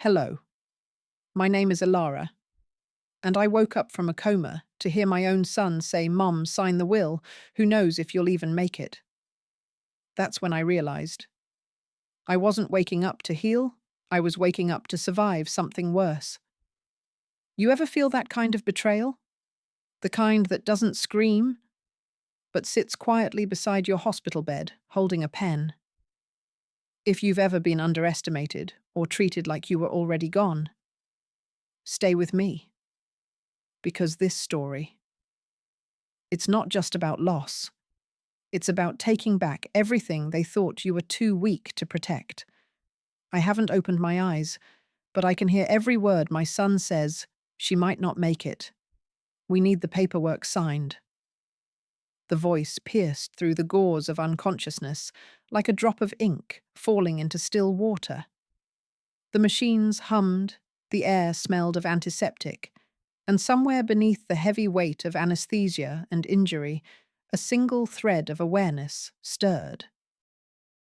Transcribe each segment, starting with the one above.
Hello, my name is Elara, and I woke up from a coma to hear my own son say, "Mom, sign the will. Who knows if you'll even make it?" That's when I realized I wasn't waking up to heal, I was waking up to survive something worse. You ever feel that kind of betrayal? The kind that doesn't scream, but sits quietly beside your hospital bed, holding a pen. If you've ever been underestimated or treated like you were already gone, stay with me, because this story, it's not just about loss. It's about taking back everything they thought you were too weak to protect. I haven't opened my eyes, but I can hear every word my son says. She might not make it. We need the paperwork signed. The voice pierced through the gauze of unconsciousness, like a drop of ink falling into still water. The machines hummed, the air smelled of antiseptic, and somewhere beneath the heavy weight of anesthesia and injury, a single thread of awareness stirred.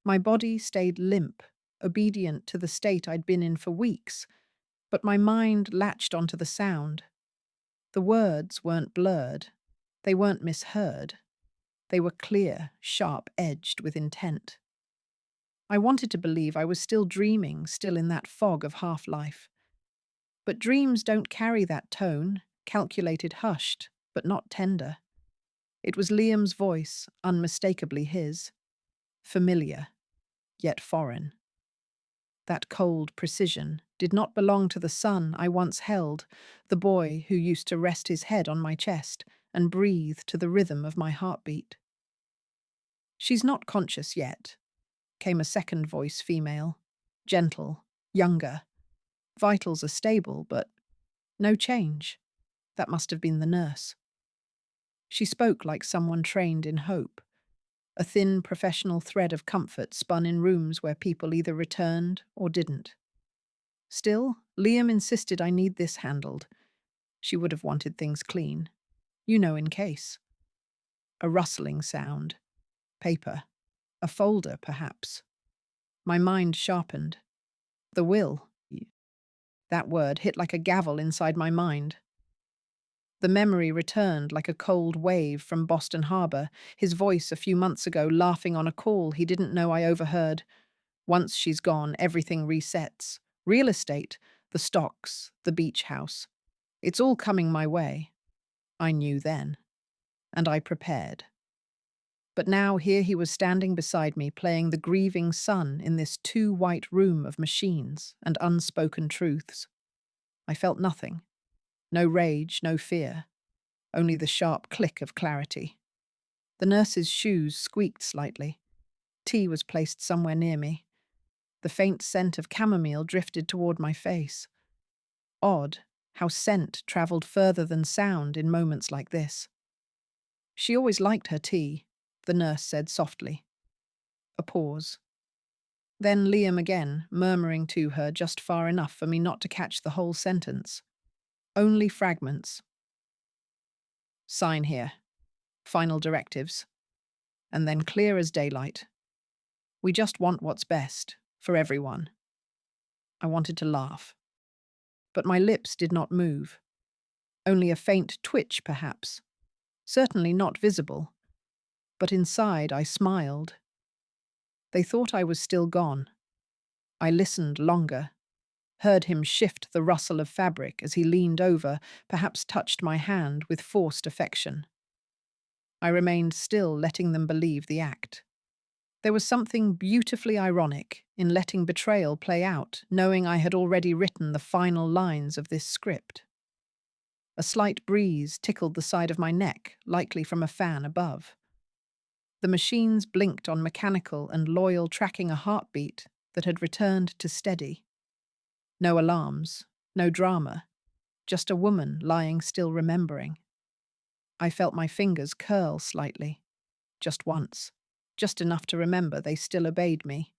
My body stayed limp, obedient to the state I'd been in for weeks, but my mind latched onto the sound. The words weren't blurred. They weren't misheard. They were clear, sharp-edged with intent. I wanted to believe I was still dreaming, still in that fog of half-life. But dreams don't carry that tone, calculated, hushed, but not tender. It was Liam's voice, unmistakably his. Familiar, yet foreign. That cold precision did not belong to the son I once held, the boy who used to rest his head on my chest and breathe to the rhythm of my heartbeat. "She's not conscious yet," came a second voice, female, gentle, younger. "Vitals are stable, but no change." That must have been the nurse. She spoke like someone trained in hope, a thin professional thread of comfort spun in rooms where people either returned or didn't. Still, Liam insisted I need this handled. She would have wanted things clean. In case. A rustling sound. Paper. A folder, perhaps. My mind sharpened. The will. That word hit like a gavel inside my mind. The memory returned like a cold wave from Boston Harbor, his voice a few months ago laughing on a call he didn't know I overheard. "Once she's gone, everything resets. Real estate, the stocks, the beach house. It's all coming my way." I knew then, and I prepared. But now here he was standing beside me, playing the grieving son in this too-white room of machines and unspoken truths. I felt nothing. No rage, no fear. Only the sharp click of clarity. The nurse's shoes squeaked slightly. Tea was placed somewhere near me. The faint scent of chamomile drifted toward my face. Odd how scent traveled further than sound in moments like this. "She always liked her tea," the nurse said softly. A pause. Then Liam again, murmuring to her just far enough for me not to catch the whole sentence. Only fragments. "Sign here. Final directives." And then clear as daylight. "We just want what's best, for everyone." I wanted to laugh. But my lips did not move. Only a faint twitch, perhaps. Certainly not visible. But inside I smiled. They thought I was still gone. I listened longer, heard him shift the rustle of fabric as he leaned over, perhaps touched my hand with forced affection. I remained still, letting them believe the act. There was something beautifully ironic in letting betrayal play out, knowing I had already written the final lines of this script. A slight breeze tickled the side of my neck, likely from a fan above. The machines blinked on mechanical and loyal, tracking a heartbeat that had returned to steady. No alarms, no drama, just a woman lying still remembering. I felt my fingers curl slightly, just once, just enough to remember they still obeyed me.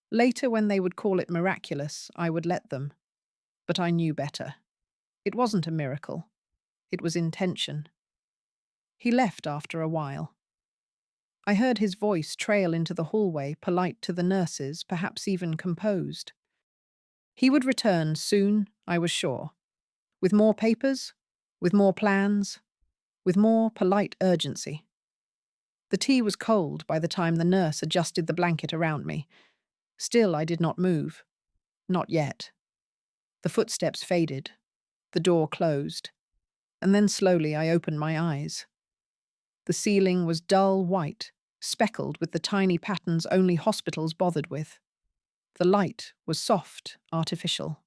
Later, when they would call it miraculous, I would let them. But I knew better. It wasn't a miracle. It was intention. He left after a while. I heard his voice trail into the hallway, polite to the nurses, perhaps even composed. He would return soon, I was sure, with more papers, with more plans, with more polite urgency. The tea was cold by the time the nurse adjusted the blanket around me. Still, I did not move. Not yet. The footsteps faded. The door closed. And then slowly I opened my eyes. The ceiling was dull white, speckled with the tiny patterns only hospitals bothered with. The light was soft, artificial.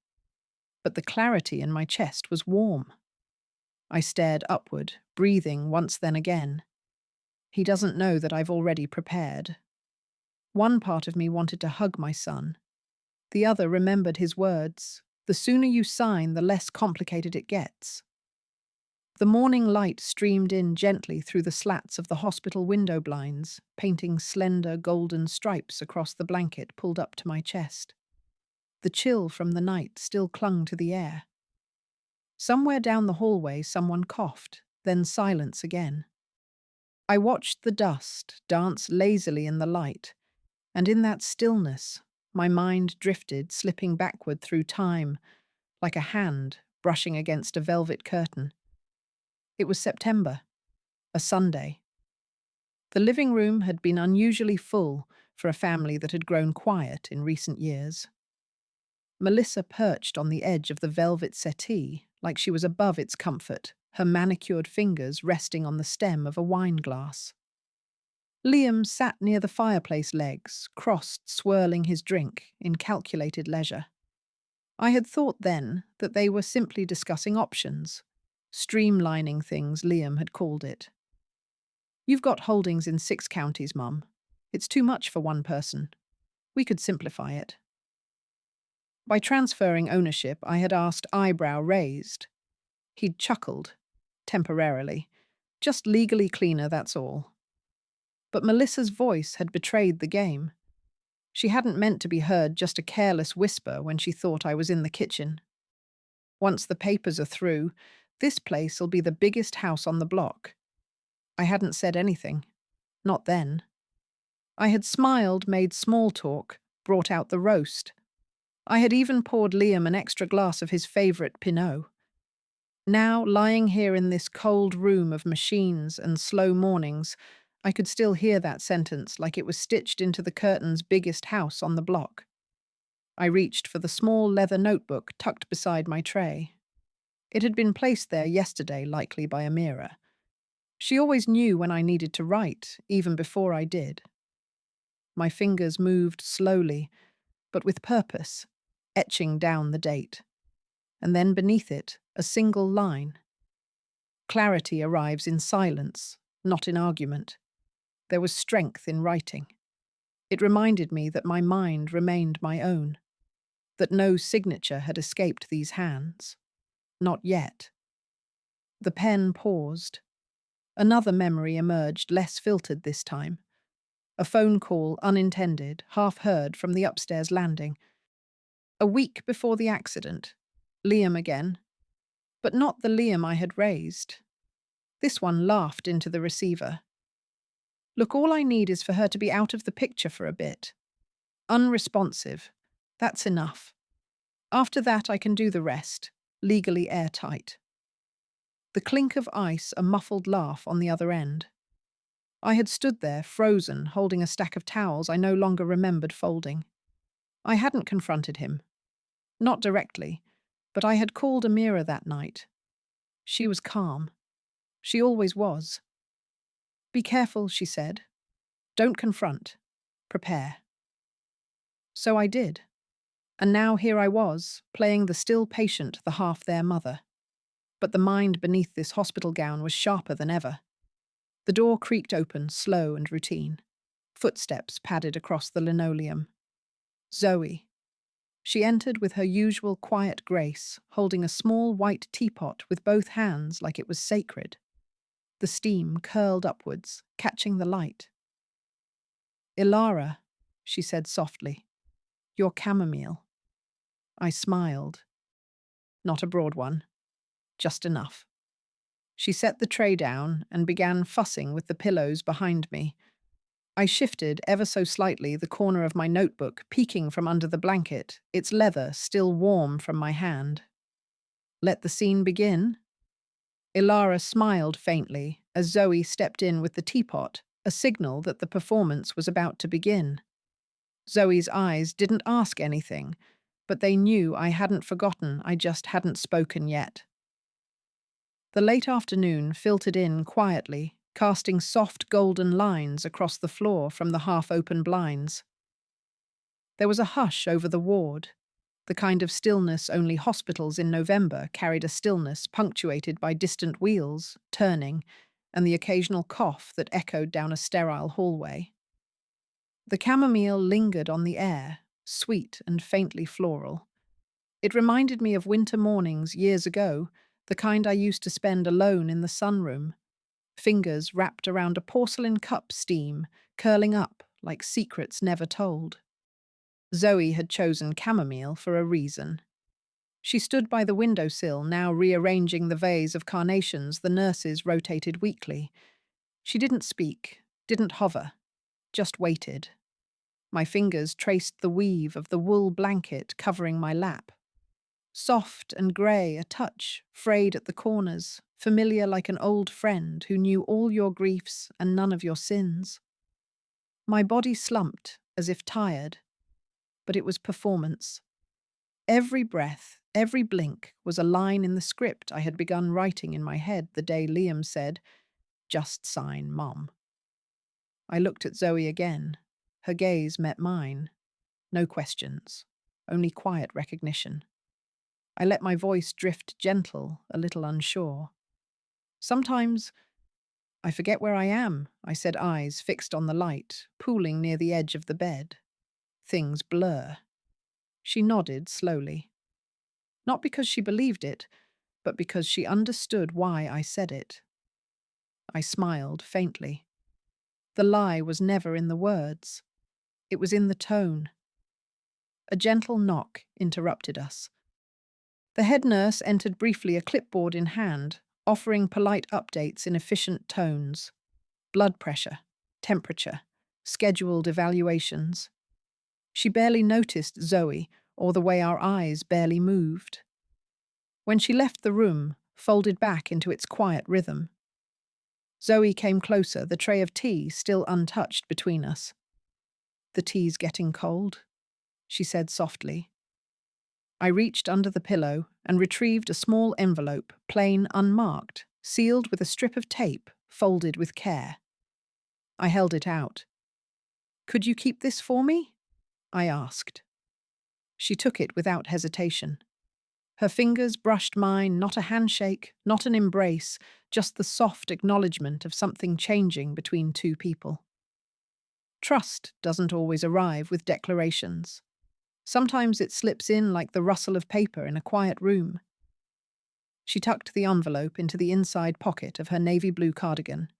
But the clarity in my chest was warm. I stared upward, breathing once then again. He doesn't know that I've already prepared. One part of me wanted to hug my son. The other remembered his words. The sooner you sign, the less complicated it gets. The morning light streamed in gently through the slats of the hospital window blinds, painting slender golden stripes across the blanket pulled up to my chest. The chill from the night still clung to the air. Somewhere down the hallway someone coughed, then silence again. I watched the dust dance lazily in the light, and in that stillness, my mind drifted, slipping backward through time, like a hand brushing against a velvet curtain. It was September, a Sunday. The living room had been unusually full for a family that had grown quiet in recent years. Melissa perched on the edge of the velvet settee like she was above its comfort, her manicured fingers resting on the stem of a wine glass. Liam sat near the fireplace legs, crossed, swirling his drink in calculated leisure. I had thought then that they were simply discussing options. Streamlining things, Liam had called it. You've got holdings in 6 counties, Mum. It's too much for one person. We could simplify it. By transferring ownership, I had asked, eyebrow raised. He'd chuckled, temporarily. Just legally cleaner, that's all. But Melissa's voice had betrayed the game. She hadn't meant to be heard, just a careless whisper when she thought I was in the kitchen. Once the papers are through, this place'll be the biggest house on the block. I hadn't said anything. Not then. I had smiled, made small talk, brought out the roast. I had even poured Liam an extra glass of his favourite Pinot. Now, lying here in this cold room of machines and slow mornings, I could still hear that sentence like it was stitched into the curtain's biggest house on the block. I reached for the small leather notebook tucked beside my tray. It had been placed there yesterday, likely by Elara. She always knew when I needed to write, even before I did. My fingers moved slowly, but with purpose, etching down the date. And then beneath it, a single line. Clarity arrives in silence, not in argument. There was strength in writing. It reminded me that my mind remained my own, that no signature had escaped these hands. Not yet. The pen paused. Another memory emerged, less filtered this time. A phone call, unintended, half heard from the upstairs landing. A week before the accident. Liam again. But not the Liam I had raised. This one laughed into the receiver. Look, all I need is for her to be out of the picture for a bit. Unresponsive. That's enough. After that, I can do the rest, legally airtight. The clink of ice, a muffled laugh on the other end. I had stood there, frozen, holding a stack of towels I no longer remembered folding. I hadn't confronted him. Not directly, but I had called Elara that night. She was calm. She always was. Be careful, she said. Don't confront. Prepare. So I did. And now here I was, playing the still patient, the half-there mother. But the mind beneath this hospital gown was sharper than ever. The door creaked open, slow and routine. Footsteps padded across the linoleum. Zoe. She entered with her usual quiet grace, holding a small white teapot with both hands like it was sacred. The steam curled upwards, catching the light. Elara, she said softly. Your chamomile. I smiled. Not a broad one. Just enough. She set the tray down and began fussing with the pillows behind me. I shifted ever so slightly the corner of my notebook, peeking from under the blanket, its leather still warm from my hand. Let the scene begin. Elara smiled faintly as Zoe stepped in with the teapot, a signal that the performance was about to begin. Zoe's eyes didn't ask anything, but they knew I hadn't forgotten, I just hadn't spoken yet. The late afternoon filtered in quietly, casting soft golden lines across the floor from the half-open blinds. There was a hush over the ward, the kind of stillness only hospitals in November carried, a stillness punctuated by distant wheels, turning, and the occasional cough that echoed down a sterile hallway. The chamomile lingered on the air, sweet and faintly floral. It reminded me of winter mornings years ago, the kind I used to spend alone in the sunroom, fingers wrapped around a porcelain cup steam, curling up like secrets never told. Zoe had chosen chamomile for a reason. She stood by the windowsill, now rearranging the vase of carnations the nurses rotated weekly. She didn't speak, didn't hover, just waited. My fingers traced the weave of the wool blanket covering my lap. Soft and grey, a touch, frayed at the corners, familiar like an old friend who knew all your griefs and none of your sins. My body slumped, as if tired, but it was performance. Every breath, every blink was a line in the script I had begun writing in my head the day Liam said, "Just sign, Mom." I looked at Zoe again. Her gaze met mine. No questions, only quiet recognition. I let my voice drift gentle, a little unsure. Sometimes I forget where I am, I said, eyes fixed on the light, pooling near the edge of the bed. Things blur. She nodded slowly. Not because she believed it, but because she understood why I said it. I smiled faintly. The lie was never in the words. It was in the tone. A gentle knock interrupted us. The head nurse entered briefly, a clipboard in hand, offering polite updates in efficient tones. Blood pressure, temperature, scheduled evaluations. She barely noticed Zoe or the way our eyes barely moved. When she left the room, folded back into its quiet rhythm, Zoe came closer, the tray of tea still untouched between us. "The tea's getting cold," she said softly. I reached under the pillow and retrieved a small envelope, plain, unmarked, sealed with a strip of tape, folded with care. I held it out. "Could you keep this for me?" I asked. She took it without hesitation. Her fingers brushed mine, not a handshake, not an embrace, just the soft acknowledgement of something changing between two people. Trust doesn't always arrive with declarations. Sometimes it slips in like the rustle of paper in a quiet room. She tucked the envelope into the inside pocket of her navy blue cardigan.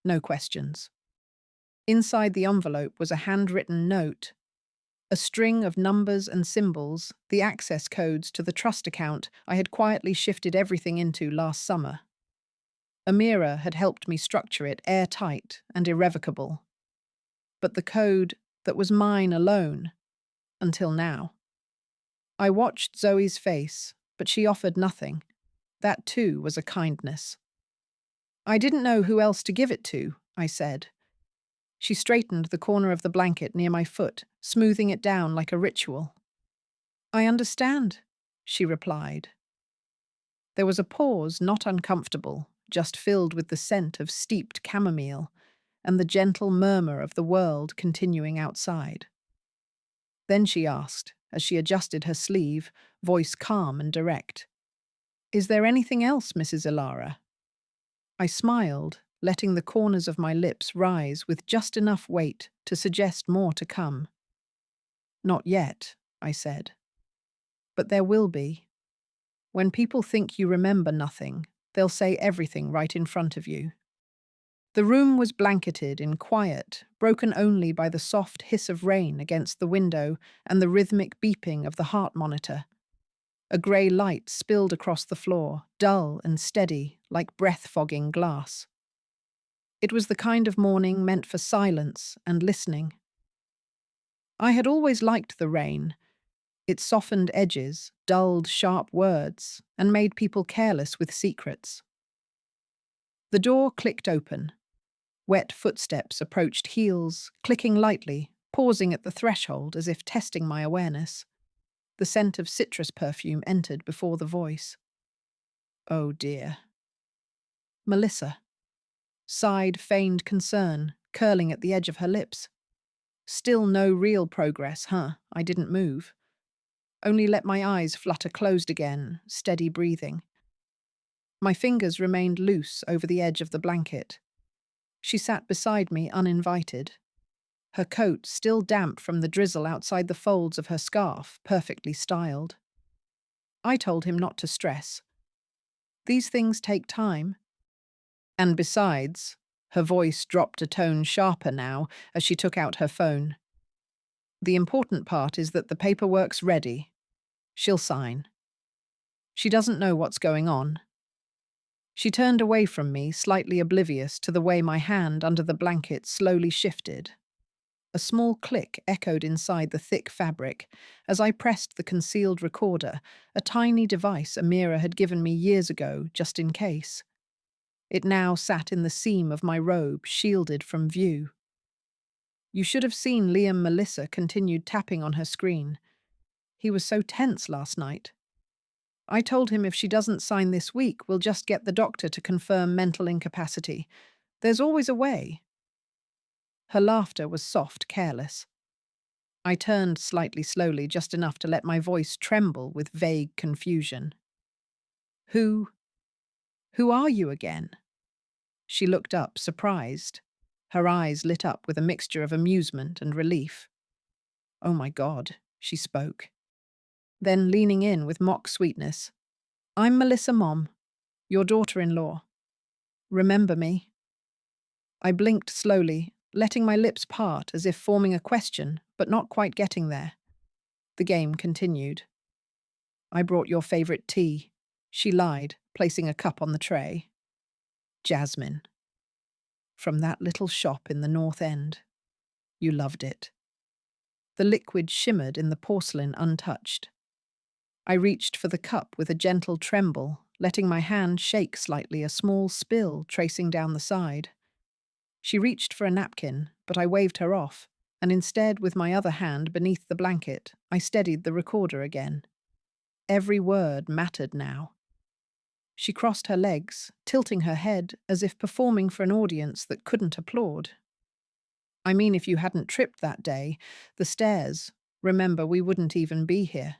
No questions. Inside the envelope was a handwritten note. A string of numbers and symbols, the access codes to the trust account I had quietly shifted everything into last summer. Amira had helped me structure it airtight and irrevocable. But the code that was mine alone, until now. I watched Zoe's face, but she offered nothing. That too was a kindness. "I didn't know who else to give it to," I said. She straightened the corner of the blanket near my foot, smoothing it down like a ritual. "I understand," she replied. There was a pause, not uncomfortable, just filled with the scent of steeped chamomile and the gentle murmur of the world continuing outside. Then she asked, as she adjusted her sleeve, voice calm and direct, "Is there anything else, Mrs. Elara?" I smiled, letting the corners of my lips rise with just enough weight to suggest more to come. "Not yet," I said. "But there will be. When people think you remember nothing, they'll say everything right in front of you." The room was blanketed in quiet, broken only by the soft hiss of rain against the window and the rhythmic beeping of the heart monitor. A grey light spilled across the floor, dull and steady, like breath-fogging glass. It was the kind of morning meant for silence and listening. I had always liked the rain. It softened edges, dulled sharp words, and made people careless with secrets. The door clicked open. Wet footsteps approached heels, clicking lightly, pausing at the threshold as if testing my awareness. The scent of citrus perfume entered before the voice. Oh dear. Melissa sighed feigned concern, curling at the edge of her lips. Still no real progress, huh? I didn't move. Only let my eyes flutter closed again, steady breathing. My fingers remained loose over the edge of the blanket. She sat beside me uninvited. Her coat, still damp from the drizzle outside the folds of her scarf, perfectly styled. I told him not to stress. These things take time. And besides, her voice dropped a tone sharper now as she took out her phone. The important part is that the paperwork's ready. She'll sign. She doesn't know what's going on. She turned away from me, slightly oblivious to the way my hand under the blanket slowly shifted. A small click echoed inside the thick fabric as I pressed the concealed recorder, a tiny device Amira had given me years ago, just in case. It now sat in the seam of my robe, shielded from view. You should have seen Liam Melissa continued tapping on her screen. He was so tense last night. I told him if she doesn't sign this week, we'll just get the doctor to confirm mental incapacity. There's always a way. Her laughter was soft, careless. I turned slightly slowly, just enough to let my voice tremble with vague confusion. Who are you again? She looked up, surprised. Her eyes lit up with a mixture of amusement and relief. Oh my God, she spoke. Then, leaning in with mock sweetness, I'm Melissa Mom, your daughter-in-law. Remember me? I blinked slowly, letting my lips part as if forming a question, but not quite getting there. The game continued. I brought your favorite tea, she lied, placing a cup on the tray. Jasmine. From that little shop in the North End. You loved it. The liquid shimmered in the porcelain untouched. I reached for the cup with a gentle tremble, letting my hand shake slightly, a small spill tracing down the side. She reached for a napkin, but I waved her off, and instead, with my other hand beneath the blanket, I steadied the recorder again. Every word mattered now. She crossed her legs, tilting her head as if performing for an audience that couldn't applaud. I mean, if you hadn't tripped that day, the stairs, remember, we wouldn't even be here.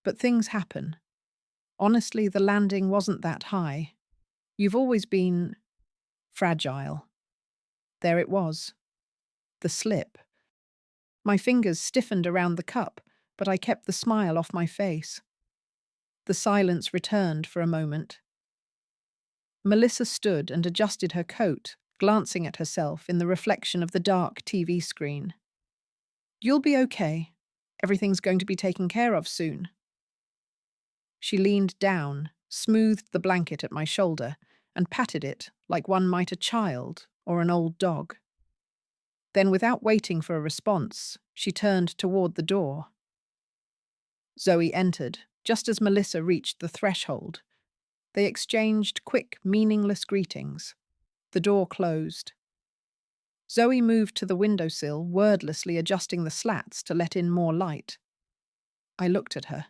But things happen. Honestly, the landing wasn't that high. You've always been fragile. There it was. The slip. My fingers stiffened around the cup, but I kept the smile off my face. The silence returned for a moment. Melissa stood and adjusted her coat, glancing at herself in the reflection of the dark TV screen. You'll be okay. Everything's going to be taken care of soon. She leaned down, smoothed the blanket at my shoulder, and patted it like one might a child or an old dog. Then, without waiting for a response, she turned toward the door. Zoe entered, just as Melissa reached the threshold. They exchanged quick, meaningless greetings. The door closed. Zoe moved to the windowsill, wordlessly adjusting the slats to let in more light. I looked at her.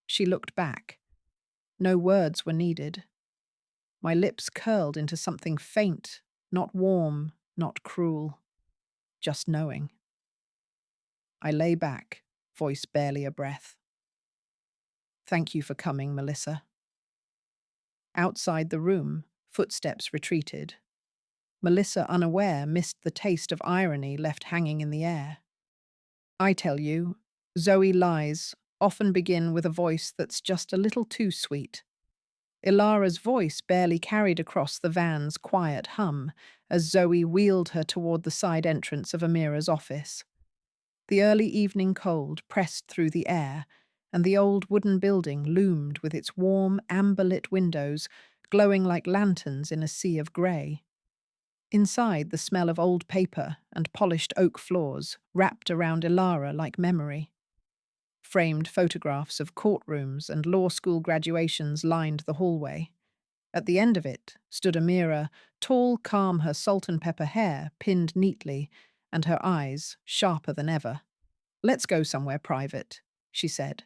She looked back. No words were needed. My lips curled into something faint, not warm, not cruel. Just knowing. I lay back, voice barely a breath. Thank you for coming, Melissa. Outside the room, footsteps retreated. Melissa, unaware, missed the taste of irony left hanging in the air. I tell you, Zoe lies often begin with a voice that's just a little too sweet. Elara's voice barely carried across the van's quiet hum as Zoe wheeled her toward the side entrance of Amira's office. The early evening cold pressed through the air, and the old wooden building loomed with its warm, amber-lit windows, glowing like lanterns in a sea of grey. Inside, the smell of old paper and polished oak floors wrapped around Elara like memory. Framed photographs of courtrooms and law school graduations lined the hallway. At the end of it stood Amira, tall, calm, her salt and pepper hair pinned neatly, and her eyes sharper than ever. "Let's go somewhere private," she said.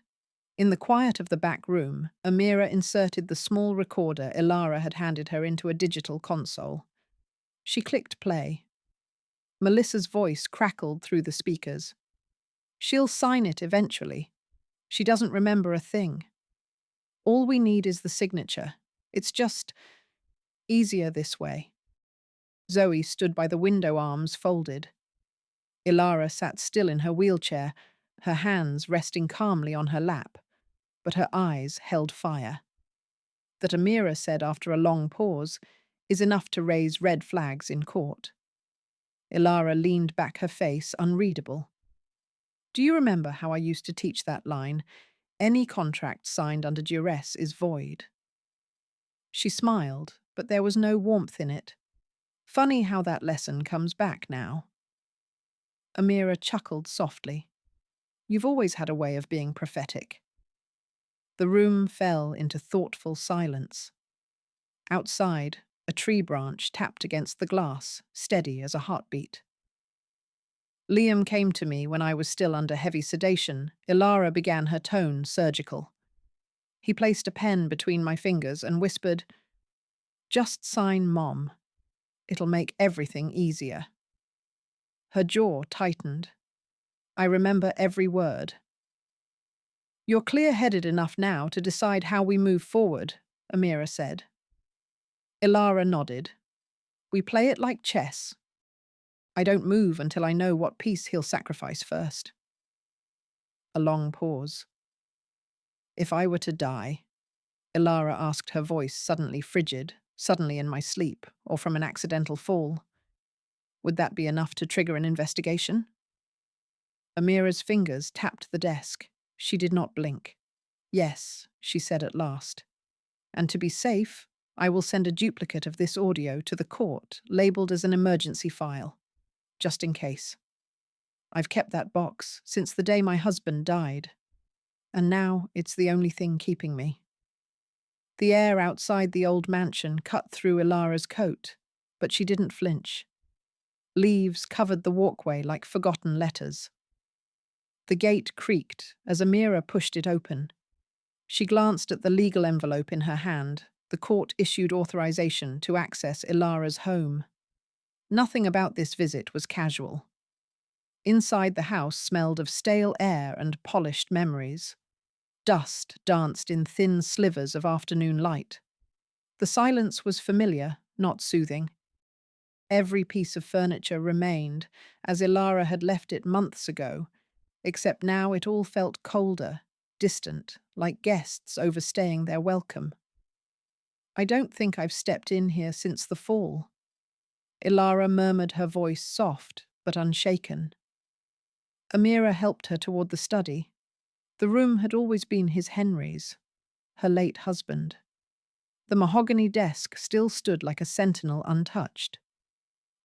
In the quiet of the back room, Amira inserted the small recorder Elara had handed her into a digital console. She clicked play. Melissa's voice crackled through the speakers. "She'll sign it eventually. She doesn't remember a thing. All we need is the signature. It's just easier this way." Zoe stood by the window, arms folded. Elara sat still in her wheelchair, her hands resting calmly on her lap, but her eyes held fire. That, Amira said after a long pause, is enough to raise red flags in court. Elara leaned back, her face unreadable. "Do you remember how I used to teach that line? Any contract signed under duress is void." She smiled, but there was no warmth in it. Funny how that lesson comes back now. Amira chuckled softly. "You've always had a way of being prophetic." The room fell into thoughtful silence. Outside, a tree branch tapped against the glass, steady as a heartbeat. "Liam came to me when I was still under heavy sedation." Elara began, her tone surgical. "He placed a pen between my fingers and whispered, 'Just sign, Mom. It'll make everything easier.'" Her jaw tightened. "I remember every word." "You're clear-headed enough now to decide how we move forward," Amira said. Elara nodded. "We play it like chess. I don't move until I know what piece he'll sacrifice first." A long pause. "If I were to die," Elara asked, her voice suddenly frigid, suddenly in my sleep, or from an accidental fall, "would that be enough to trigger an investigation?" Amira's fingers tapped the desk. She did not blink. "Yes," she said at last. "And to be safe, I will send a duplicate of this audio to the court, labeled as an emergency file, just in case. I've kept that box since the day my husband died, and now it's the only thing keeping me." The air outside the old mansion cut through Elara's coat, but she didn't flinch. Leaves covered the walkway like forgotten letters. The gate creaked as Amira pushed it open. She glanced at the legal envelope in her hand, the court-issued authorization to access Elara's home. Nothing about this visit was casual. Inside, the house smelled of stale air and polished memories. Dust danced in thin slivers of afternoon light. The silence was familiar, not soothing. Every piece of furniture remained, as Elara had left it months ago, except now it all felt colder, distant, like guests overstaying their welcome. "I don't think I've stepped in here since the fall." Elara murmured, her voice soft but unshaken. Amira helped her toward the study. The room had always been his Henry's, her late husband. The mahogany desk still stood like a sentinel untouched.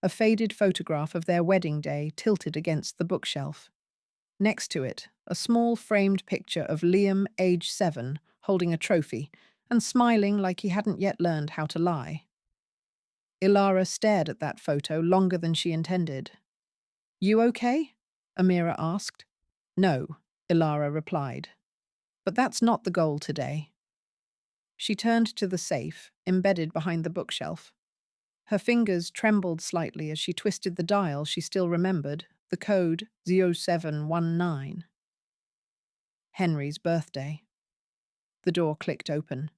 A faded photograph of their wedding day tilted against the bookshelf. Next to it, a small framed picture of Liam, age 7, holding a trophy and smiling like he hadn't yet learned how to lie. Elara stared at that photo longer than she intended. "You okay?" Amira asked. "No," Elara replied. "But that's not the goal today." She turned to the safe, embedded behind the bookshelf. Her fingers trembled slightly as she twisted the dial she still remembered, the code 0719. Henry's birthday. The door clicked open.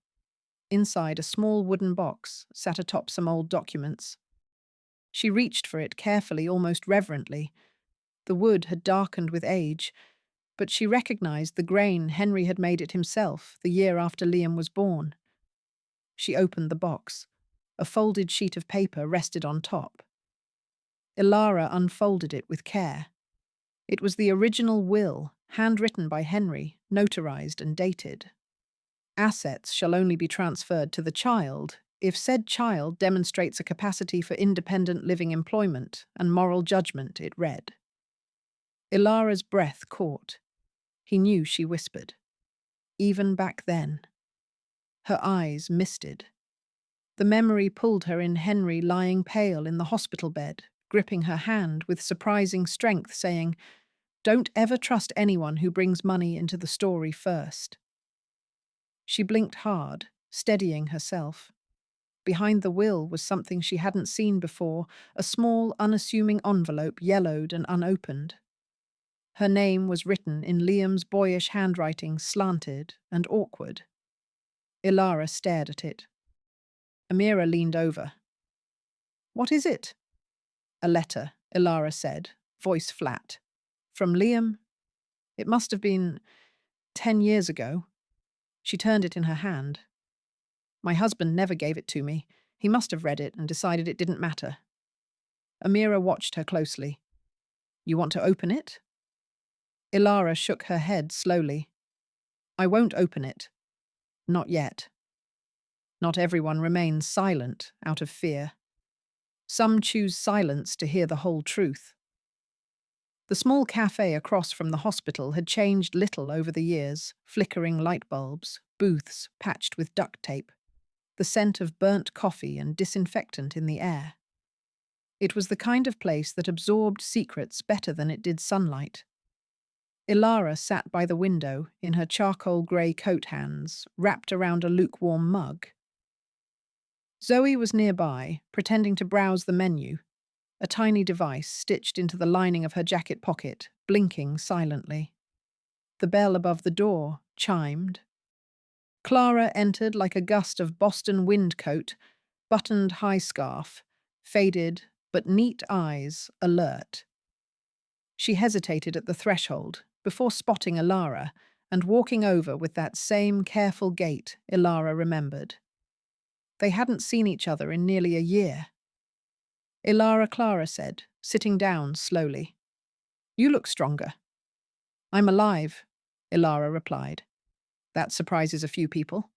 Inside, a small wooden box sat atop some old documents. She reached for it carefully, almost reverently. The wood had darkened with age, but she recognized the grain Henry had made it himself the year after Liam was born. She opened the box. A folded sheet of paper rested on top. Elara unfolded it with care. It was the original will, handwritten by Henry, notarized and dated. "Assets shall only be transferred to the child if said child demonstrates a capacity for independent living employment and moral judgment, it read. Ilara's breath caught. He knew she whispered. Even back then. Her eyes misted. The memory pulled her in Henry lying pale in the hospital bed, gripping her hand with surprising strength, saying, "Don't ever trust anyone who brings money into the story first." She blinked hard, steadying herself. Behind the will was something she hadn't seen before, a small, unassuming envelope, yellowed and unopened. Her name was written in Liam's boyish handwriting, slanted and awkward. Elara stared at it. Amira leaned over. "What is it?" "A letter," Elara said, voice flat. "From Liam? It must have been 10 years ago." She turned it in her hand. "My husband never gave it to me. He must have read it and decided it didn't matter." Amira watched her closely. "You want to open it?" Elara shook her head slowly. "I won't open it. Not yet." Not everyone remains silent out of fear. Some choose silence to hear the whole truth. The small cafe across from the hospital had changed little over the years, flickering light bulbs, booths patched with duct tape, the scent of burnt coffee and disinfectant in the air. It was the kind of place that absorbed secrets better than it did sunlight. Elara sat by the window in her charcoal grey coat hands, wrapped around a lukewarm mug. Zoe was nearby, pretending to browse the menu, a tiny device stitched into the lining of her jacket pocket, blinking silently. The bell above the door chimed. Clara entered like a gust of Boston wind coat, buttoned high scarf, faded but neat eyes alert. She hesitated at the threshold before spotting Elara and walking over with that same careful gait Elara remembered. They hadn't seen each other in nearly a year. Elara, Clara said, sitting down slowly. "You look stronger." "I'm alive," Elara replied. "That surprises a few people."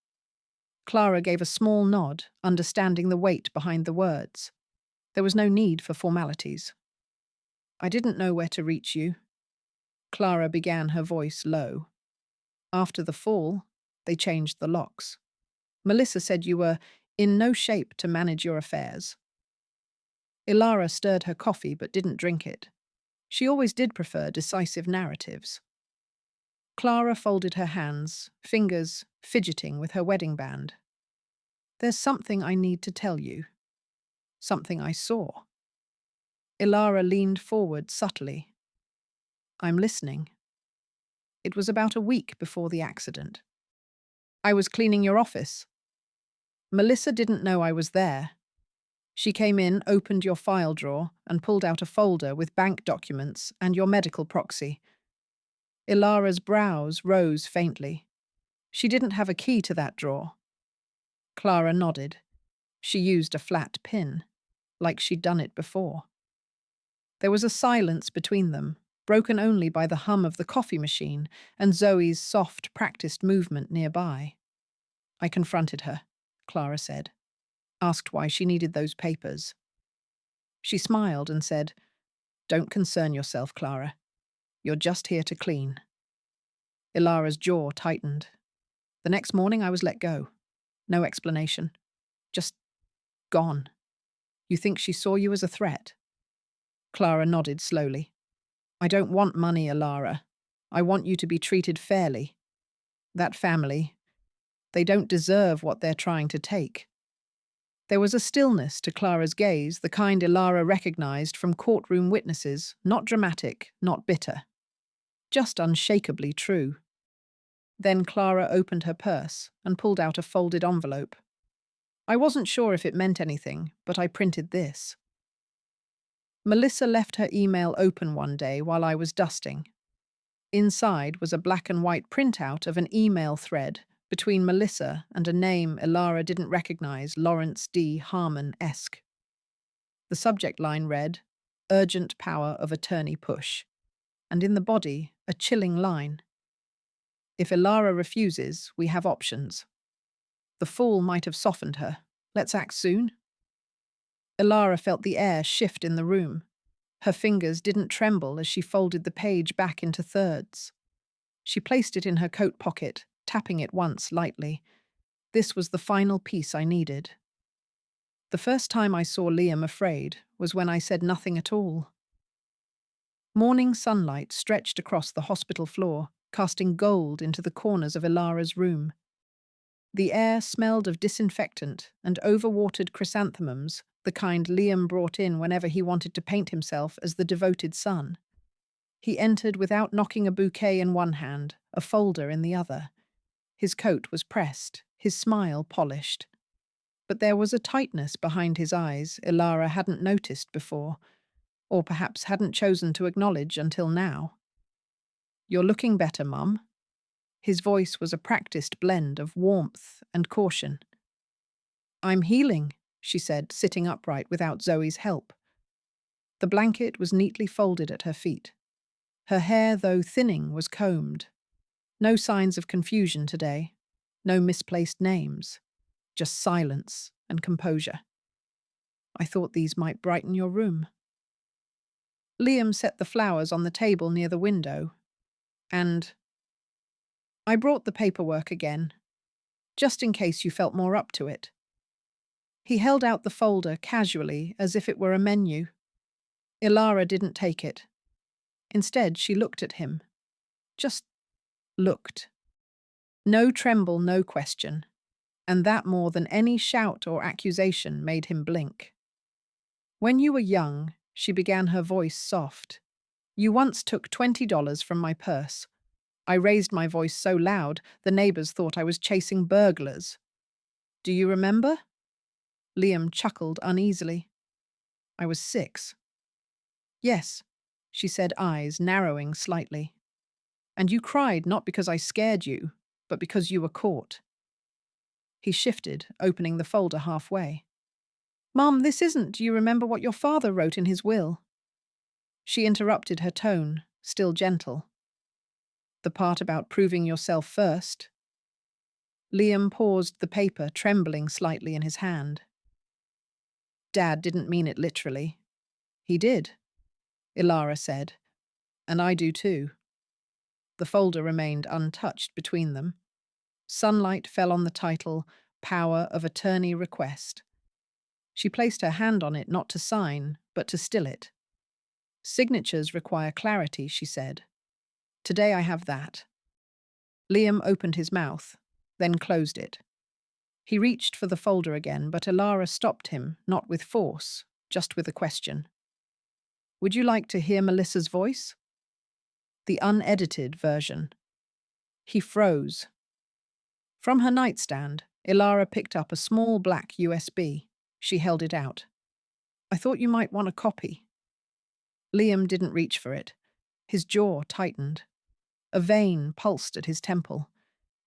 Clara gave a small nod, understanding the weight behind the words. There was no need for formalities. "I didn't know where to reach you." Clara began, her voice low. "After the fall, they changed the locks. Melissa said you were in no shape to manage your affairs." Elara stirred her coffee but didn't drink it. She always did prefer decisive narratives. Clara folded her hands, fingers fidgeting with her wedding band. "There's something I need to tell you. Something I saw." Elara leaned forward subtly. "I'm listening." "It was about a week before the accident. I was cleaning your office. Melissa didn't know I was there. She came in, opened your file drawer, and pulled out a folder with bank documents and your medical proxy." Ilara's brows rose faintly. "She didn't have a key to that drawer." Clara nodded. She used a flat pin, like she'd done it before. There was a silence between them, broken only by the hum of the coffee machine and Zoe's soft, practiced movement nearby. "I confronted her," Clara said. "Asked why she needed those papers." She smiled and said, "Don't concern yourself, Clara. You're just here to clean." Ilara's jaw tightened. "The next morning I was let go. No explanation. Just gone. You think she saw you as a threat?" Clara nodded slowly. "I don't want money, Elara. I want you to be treated fairly. That family, they don't deserve what they're trying to take." There was a stillness to Clara's gaze, the kind Elara recognized from courtroom witnesses, not dramatic, not bitter. Just unshakably true. Then Clara opened her purse and pulled out a folded envelope. "I wasn't sure if it meant anything, but I printed this. Melissa left her email open one day while I was dusting. Inside was a black and white printout of an email thread between Melissa and a name Elara didn't recognize, Lawrence D. Harmon-esque. The subject line read, 'Urgent power of attorney push,' and in the body, a chilling line. 'If Elara refuses, we have options.' The fall might have softened her, Let's act soon. Elara felt the air shift in the room. Her fingers didn't tremble as she folded the page back into thirds. She placed it in her coat pocket, tapping it once lightly. This was the final piece I needed. The first time I saw Liam afraid was when I said nothing at all. Morning sunlight stretched across the hospital floor, casting gold into the corners of Elara's room. The air smelled of disinfectant and overwatered chrysanthemums, the kind Liam brought in whenever he wanted to paint himself as the devoted son. He entered without knocking, a bouquet in one hand, a folder in the other. His coat was pressed, his smile polished. But there was a tightness behind his eyes Elara hadn't noticed before, or perhaps hadn't chosen to acknowledge until now. "You're looking better, Mum." His voice was a practiced blend of warmth and caution. "I'm healing," she said, sitting upright without Zoe's help. The blanket was neatly folded at her feet. Her hair, though thinning, was combed. No signs of confusion today. No misplaced names. Just silence and composure. "I thought these might brighten your room." Liam set the flowers on the table near the window, and "I brought the paperwork again, just in case you felt more up to it." He held out the folder casually, as if it were a menu. Elara didn't take it. Instead, she looked at him. Just looked. No tremble, no question. And that more than any shout or accusation made him blink. "When you were young," she began, her voice soft, "you once took $20 from my purse. I raised my voice so loud the neighbors thought I was chasing burglars. Do you remember?" Liam chuckled uneasily. "I was 6. "Yes," she said, eyes narrowing slightly. "And you cried not because I scared you, but because you were caught." He shifted, opening the folder halfway. "Mum, this isn't. Do you remember what your father wrote in his will?" She interrupted, her tone still gentle. "The part about proving yourself first." Liam paused the paper, trembling slightly in his hand. "Dad didn't mean it literally." "He did," Elara said. "And I do too." The folder remained untouched between them. Sunlight fell on the title, Power of Attorney Request. She placed her hand on it, not to sign, but to still it. "Signatures require clarity," she said. "Today I have that." Liam opened his mouth, then closed it. He reached for the folder again, but Elara stopped him, not with force, just with a question. "Would you like to hear Melissa's voice?" The unedited version. He froze. From her nightstand, Elara picked up a small black USB. She held it out. "I thought you might want a copy." Liam didn't reach for it. His jaw tightened. A vein pulsed at his temple.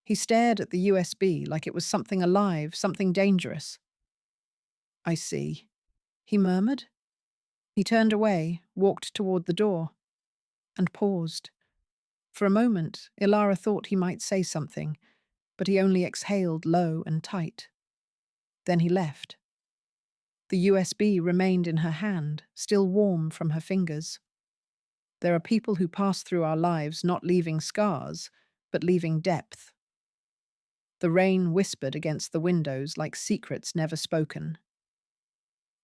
He stared at the USB like it was something alive, something dangerous. "I see," he murmured. He turned away, walked toward the door, and paused. For a moment, Elara thought he might say something, but he only exhaled low and tight. Then he left. The USB remained in her hand, still warm from her fingers. There are people who pass through our lives not leaving scars, but leaving depth. The rain whispered against the windows like secrets never spoken.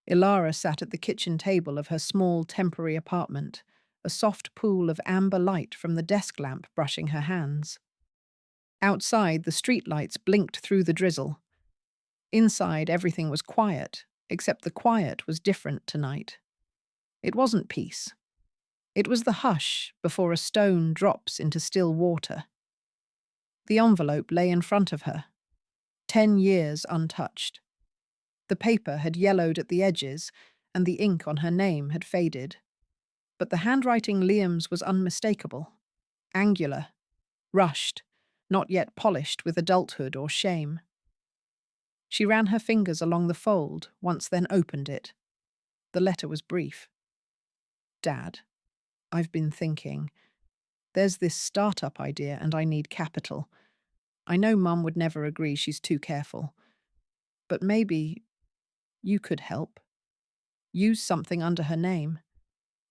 Elara sat at the kitchen table of her small temporary apartment, a soft pool of amber light from the desk lamp brushing her hands. Outside, the streetlights blinked through the drizzle. Inside, everything was quiet, except the quiet was different tonight. It wasn't peace. It was the hush before a stone drops into still water. The envelope lay in front of her, 10 years untouched. The paper had yellowed at the edges, and the ink on her name had faded. But the handwriting Liam's was unmistakable, angular, rushed, not yet polished with adulthood or shame. She ran her fingers along the fold, once then opened it. The letter was brief. "Dad, I've been thinking. There's this startup idea and I need capital. I know Mum would never agree, she's too careful. But maybe You could help. Use something under her name.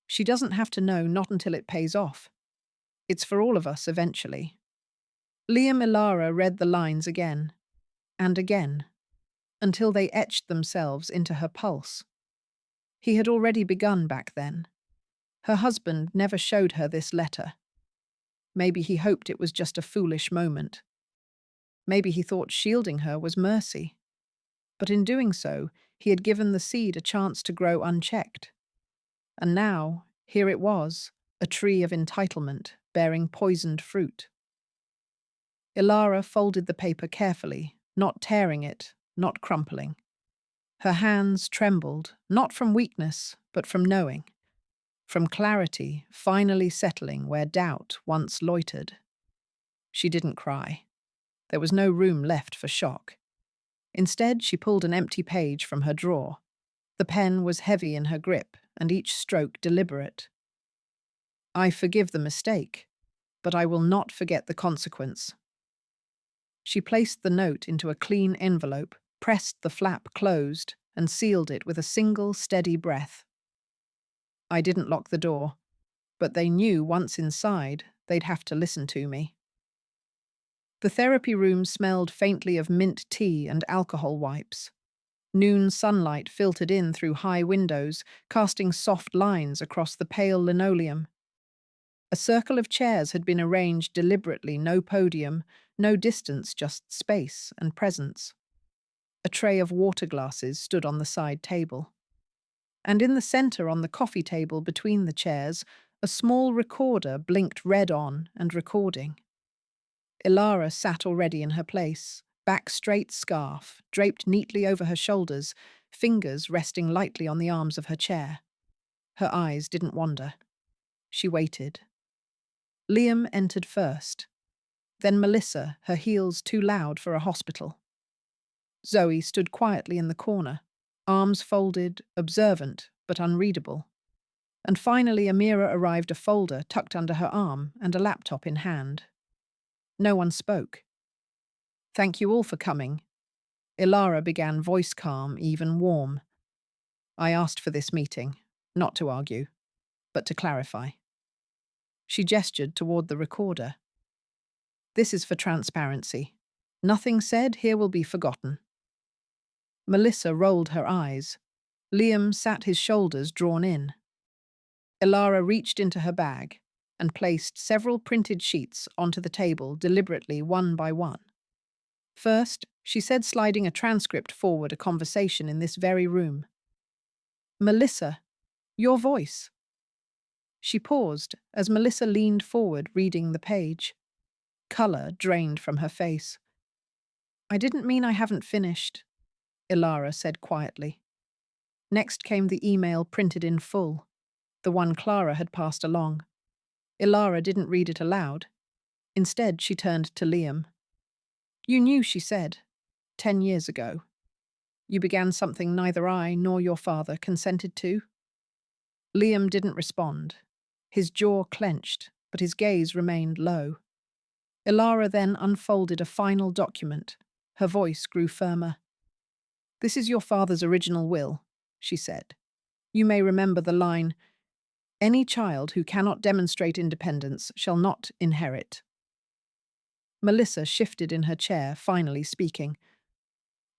She doesn't have to know, not until it pays off. It's for all of us eventually. Liam Elara read the lines again and again until they etched themselves into her pulse. He had already begun back then. Her husband never showed her this letter. Maybe he hoped it was just a foolish moment. Maybe he thought shielding her was mercy. But in doing so, he had given the seed a chance to grow unchecked. And now, here it was, a tree of entitlement, bearing poisoned fruit. Elara folded the paper carefully, not tearing it, not crumpling. Her hands trembled, not from weakness, but from knowing. From clarity finally settling where doubt once loitered. She didn't cry. There was no room left for shock. Instead, she pulled an empty page from her drawer. The pen was heavy in her grip, and each stroke deliberate. I forgive the mistake, but I will not forget the consequence. She placed the note into a clean envelope, pressed the flap closed, and sealed it with a single steady breath. I didn't lock the door, but they knew once inside they'd have to listen to me. The therapy room smelled faintly of mint tea and alcohol wipes. Noon sunlight filtered in through high windows, casting soft lines across the pale linoleum. A circle of chairs had been arranged deliberately, no podium, no distance, just space and presence. A tray of water glasses stood on the side table. And in the center, on the coffee table between the chairs, a small recorder blinked red on and recording. Elara sat already in her place, back straight, scarf draped neatly over her shoulders, fingers resting lightly on the arms of her chair. Her eyes didn't wander. She waited. Liam entered first. Then Melissa, her heels too loud for a hospital. Zoe stood quietly in the corner, arms folded, observant but unreadable. And finally Amira arrived, a folder tucked under her arm and a laptop in hand. No one spoke. Thank you all for coming. Elara began, voice calm, even warm. I asked for this meeting, not to argue, but to clarify. She gestured toward the recorder. This is for transparency. Nothing said here will be forgotten. Melissa rolled her eyes. Liam sat, his shoulders drawn in. Elara reached into her bag and placed several printed sheets onto the table deliberately, one by one. First, she said, sliding a transcript forward, a conversation in this very room. Melissa, your voice. She paused as Melissa leaned forward, reading the page. Color drained from her face. I didn't mean I haven't finished, Elara said quietly. Next came the email printed in full, the one Clara had passed along. Elara didn't read it aloud. Instead, she turned to Liam. You knew, she said, 10 years ago. You began something neither I nor your father consented to. Liam didn't respond. His jaw clenched, but his gaze remained low. Elara then unfolded a final document. Her voice grew firmer. This is your father's original will, she said. You may remember the line, any child who cannot demonstrate independence shall not inherit. Melissa shifted in her chair, finally speaking.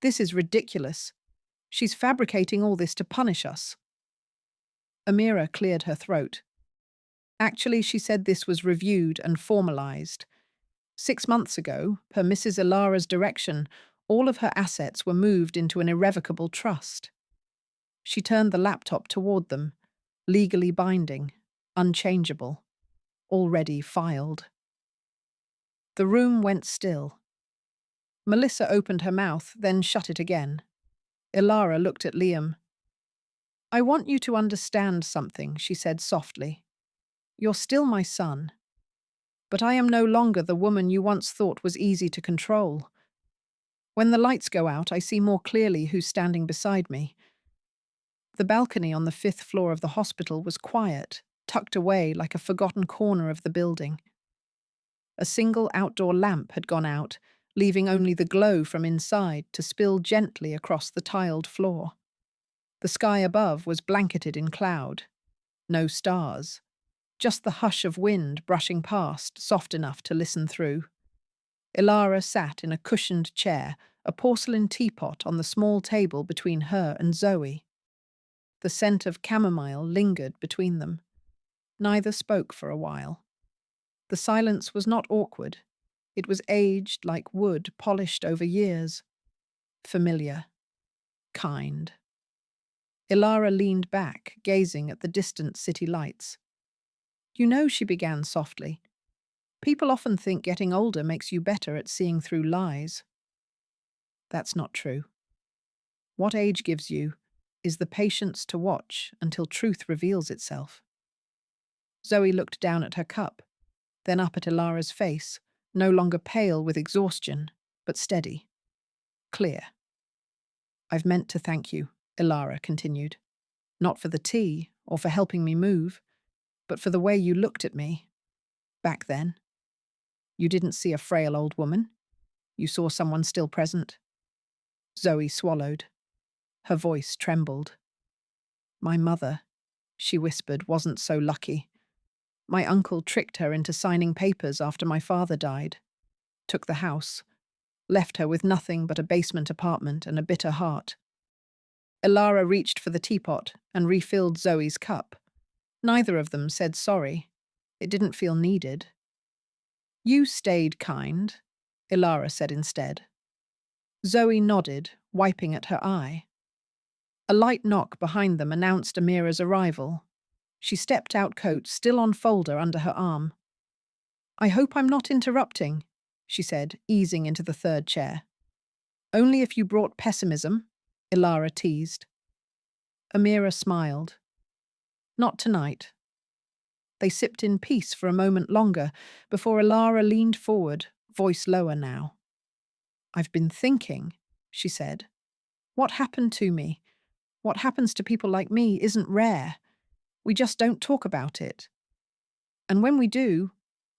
This is ridiculous. She's fabricating all this to punish us. Amira cleared her throat. Actually, she said, this was reviewed and formalized. 6 months ago, per Mrs. Elara's direction, all of her assets were moved into an irrevocable trust. She turned the laptop toward them, legally binding, unchangeable, already filed. The room went still. Melissa opened her mouth, then shut it again. Elara looked at Liam. I want you to understand something, she said softly. You're still my son. But I am no longer the woman you once thought was easy to control. When the lights go out, I see more clearly who's standing beside me. The balcony on the 5th floor of the hospital was quiet, tucked away like a forgotten corner of the building. A single outdoor lamp had gone out, leaving only the glow from inside to spill gently across the tiled floor. The sky above was blanketed in cloud. No stars. Just the hush of wind brushing past, soft enough to listen through. Elara sat in a cushioned chair, a porcelain teapot on the small table between her and Zoe. The scent of chamomile lingered between them. Neither spoke for a while. The silence was not awkward. It was aged like wood polished over years. Familiar. Kind. Elara leaned back, gazing at the distant city lights. "You know," she began softly, "people often think getting older makes you better at seeing through lies. That's not true. What age gives you is the patience to watch until truth reveals itself." Zoe looked down at her cup, then up at Elara's face, no longer pale with exhaustion, but steady, clear. "I've meant to thank you," Elara continued. "Not for the tea or for helping me move, but for the way you looked at me. Back then. You didn't see a frail old woman. You saw someone still present." Zoe swallowed. Her voice trembled. "My mother," she whispered, "wasn't so lucky. My uncle tricked her into signing papers after my father died. Took the house. Left her with nothing but a basement apartment and a bitter heart." Elara reached for the teapot and refilled Zoe's cup. Neither of them said sorry. It didn't feel needed. "You stayed kind," Elara said instead. Zoe nodded, wiping at her eye. A light knock behind them announced Amira's arrival. She stepped out, coat still on folder under her arm. "I hope I'm not interrupting," she said, easing into the third chair. "Only if you brought pessimism," Elara teased. Amira smiled. "Not tonight." They sipped in peace for a moment longer before Elara leaned forward, voice lower now. "I've been thinking," she said. "What happened to me, what happens to people like me, isn't rare. We just don't talk about it. And when we do,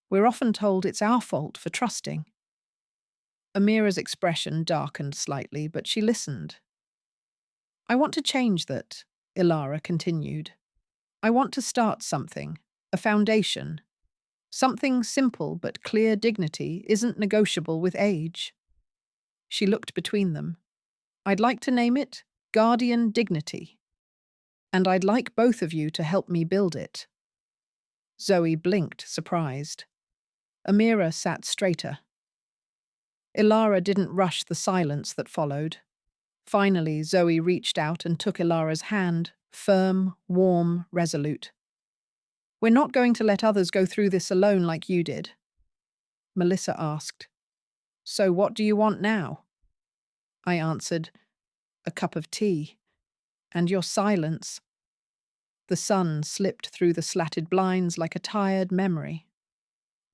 we're often told it's our fault for trusting." Amira's expression darkened slightly, but she listened. "I want to change that," Elara continued. "I want to start something, a foundation. Something simple but clear. Dignity isn't negotiable with age." She looked between them. "I'd like to name it Guardian Dignity. And I'd like both of you to help me build it." Zoe blinked, surprised. Amira sat straighter. Elara didn't rush the silence that followed. Finally, Zoe reached out and took Elara's hand, firm, warm, resolute. "We're not going to let others go through this alone like you did." Melissa asked, "So what do you want now?" I answered, "A cup of tea. And your silence." The sun slipped through the slatted blinds like a tired memory.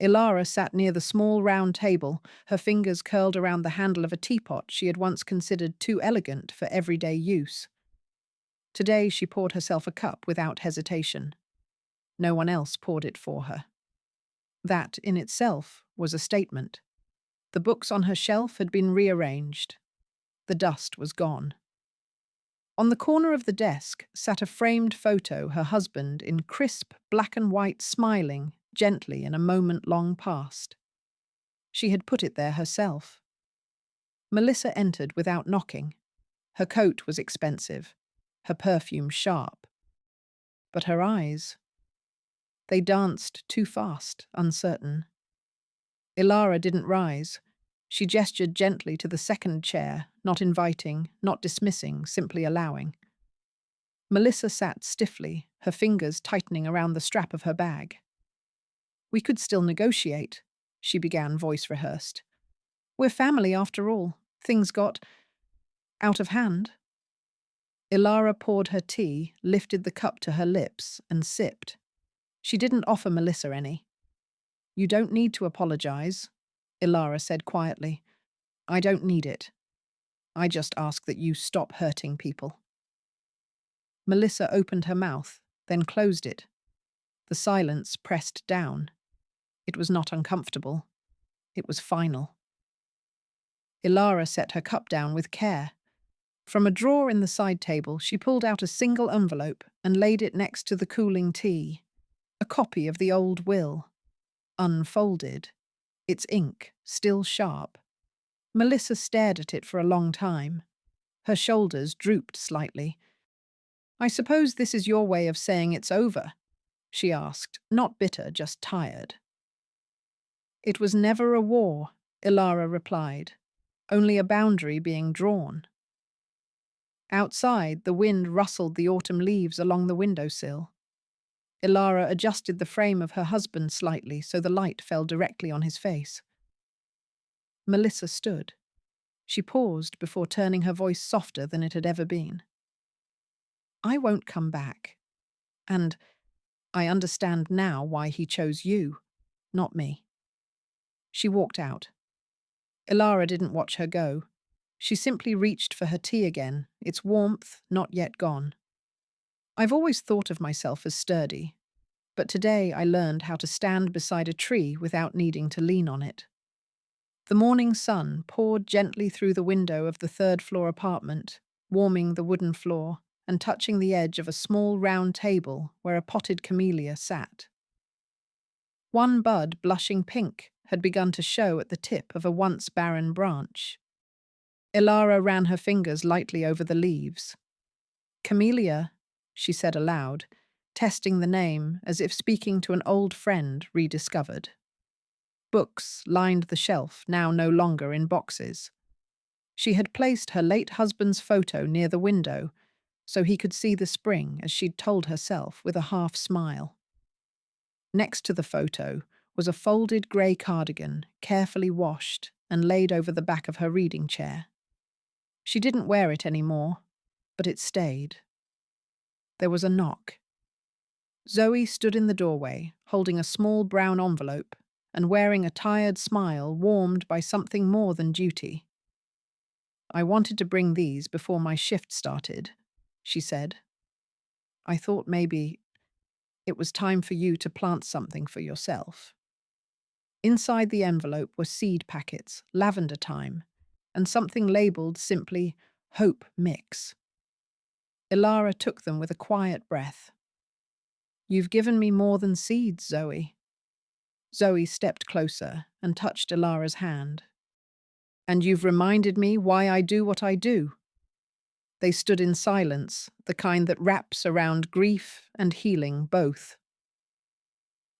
Elara sat near the small round table, her fingers curled around the handle of a teapot she had once considered too elegant for everyday use. Today she poured herself a cup without hesitation. No one else poured it for her. That, in itself, was a statement. The books on her shelf had been rearranged. The dust was gone. On the corner of the desk sat a framed photo, her husband in crisp black and white, smiling gently in a moment long past. She had put it there herself. Melissa entered without knocking. Her coat was expensive, her perfume sharp. But her eyes, they danced too fast, uncertain. Elara didn't rise. She gestured gently to the second chair, not inviting, not dismissing, simply allowing. Melissa sat stiffly, her fingers tightening around the strap of her bag. "We could still negotiate," she began, voice rehearsed. "We're family after all. Things got out of hand." Elara poured her tea, lifted the cup to her lips, and sipped. She didn't offer Melissa any. "You don't need to apologize," Elara said quietly. "I don't need it. I just ask that you stop hurting people." Melissa opened her mouth, then closed it. The silence pressed down. It was not uncomfortable. It was final. Elara set her cup down with care. From a drawer in the side table, she pulled out a single envelope and laid it next to the cooling tea. A copy of the old will, unfolded, its ink still sharp. Melissa stared at it for a long time. Her shoulders drooped slightly. "I suppose this is your way of saying it's over?" she asked, not bitter, just tired. "It was never a war," Elara replied, "only a boundary being drawn." Outside, the wind rustled the autumn leaves along the windowsill. Elara adjusted the frame of her husband slightly so the light fell directly on his face. Melissa stood. She paused before turning her voice softer than it had ever been. "I won't come back. And I understand now why he chose you, not me." She walked out. Elara didn't watch her go. She simply reached for her tea again, its warmth not yet gone. "I've always thought of myself as sturdy, but today I learned how to stand beside a tree without needing to lean on it." The morning sun poured gently through the window of the third-floor apartment, warming the wooden floor and touching the edge of a small round table where a potted camellia sat. One bud, blushing pink, had begun to show at the tip of a once barren branch. Elara ran her fingers lightly over the leaves. "Camellia," she said aloud, testing the name as if speaking to an old friend rediscovered. Books lined the shelf, now no longer in boxes. She had placed her late husband's photo near the window so he could see the spring, as she'd told herself with a half smile. Next to the photo was a folded grey cardigan, carefully washed and laid over the back of her reading chair. She didn't wear it anymore, but it stayed. There was a knock. Zoe stood in the doorway, holding a small brown envelope and wearing a tired smile warmed by something more than duty. "I wanted to bring these before my shift started," she said. "I thought maybe it was time for you to plant something for yourself." Inside the envelope were seed packets, lavender thyme, and something labelled simply "Hope Mix." Elara took them with a quiet breath. "You've given me more than seeds, Zoe." Zoe stepped closer and touched Elara's hand. "And you've reminded me why I do what I do." They stood in silence, the kind that wraps around grief and healing both.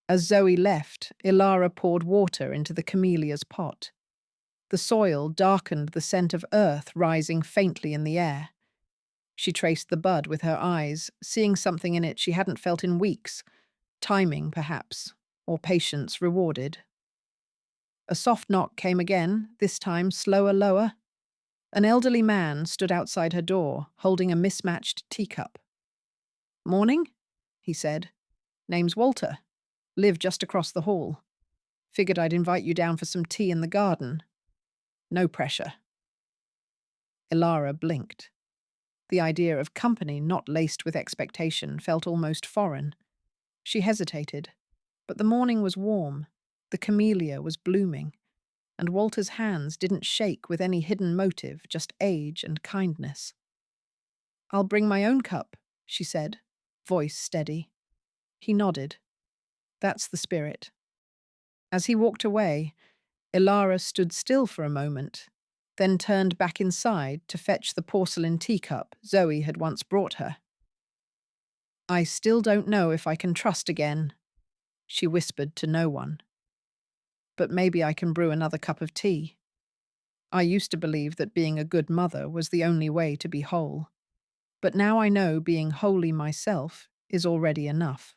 As Zoe left, Elara poured water into the camellia's pot. The soil darkened the scent of earth rising faintly in the air. She traced the bud with her eyes, seeing something in it she hadn't felt in weeks. Timing, perhaps, or patience rewarded. A soft knock came again, this time slower, lower. An elderly man stood outside her door, holding a mismatched teacup. "Morning," he said. "Name's Walter. Live just across the hall. Figured I'd invite you down for some tea in the garden. No pressure." Elara blinked. The idea of company not laced with expectation felt almost foreign. She hesitated, but the morning was warm, the camellia was blooming, and Walter's hands didn't shake with any hidden motive, just age and kindness. "I'll bring my own cup," she said, voice steady. He nodded. "That's the spirit." As he walked away, Elara stood still for a moment, then turned back inside to fetch the porcelain teacup Zoe had once brought her. "I still don't know if I can trust again," she whispered to no one. "But maybe I can brew another cup of tea. I used to believe that being a good mother was the only way to be whole. But now I know being wholly myself is already enough."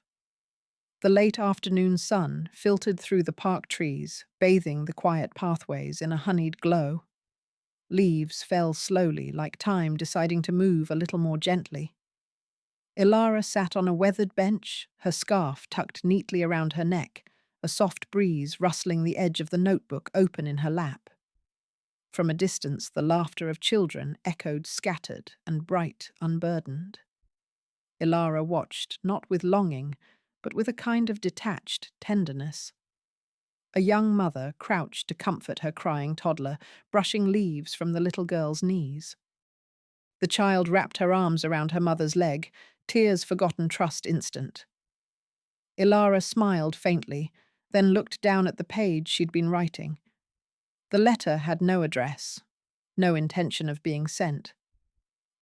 The late afternoon sun filtered through the park trees, bathing the quiet pathways in a honeyed glow. Leaves fell slowly, like time deciding to move a little more gently. Elara sat on a weathered bench, her scarf tucked neatly around her neck, a soft breeze rustling the edge of the notebook open in her lap. From a distance, the laughter of children echoed scattered and bright, unburdened. Elara watched, not with longing, but with a kind of detached tenderness. A young mother crouched to comfort her crying toddler, brushing leaves from the little girl's knees. The child wrapped her arms around her mother's leg, tears forgotten trust instant. Elara smiled faintly, then looked down at the page she'd been writing. The letter had no address, no intention of being sent.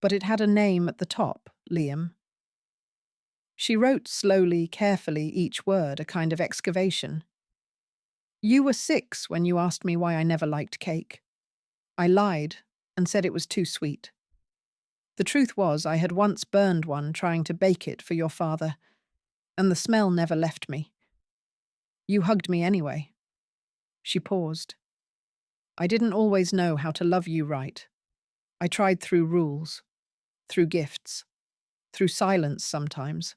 But it had a name at the top, Liam. She wrote slowly, carefully, each word a kind of excavation. You were 6 when you asked me why I never liked cake. I lied and said it was too sweet. The truth was I had once burned one trying to bake it for your father, and the smell never left me. You hugged me anyway. She paused. I didn't always know how to love you right. I tried through rules, through gifts, through silence sometimes.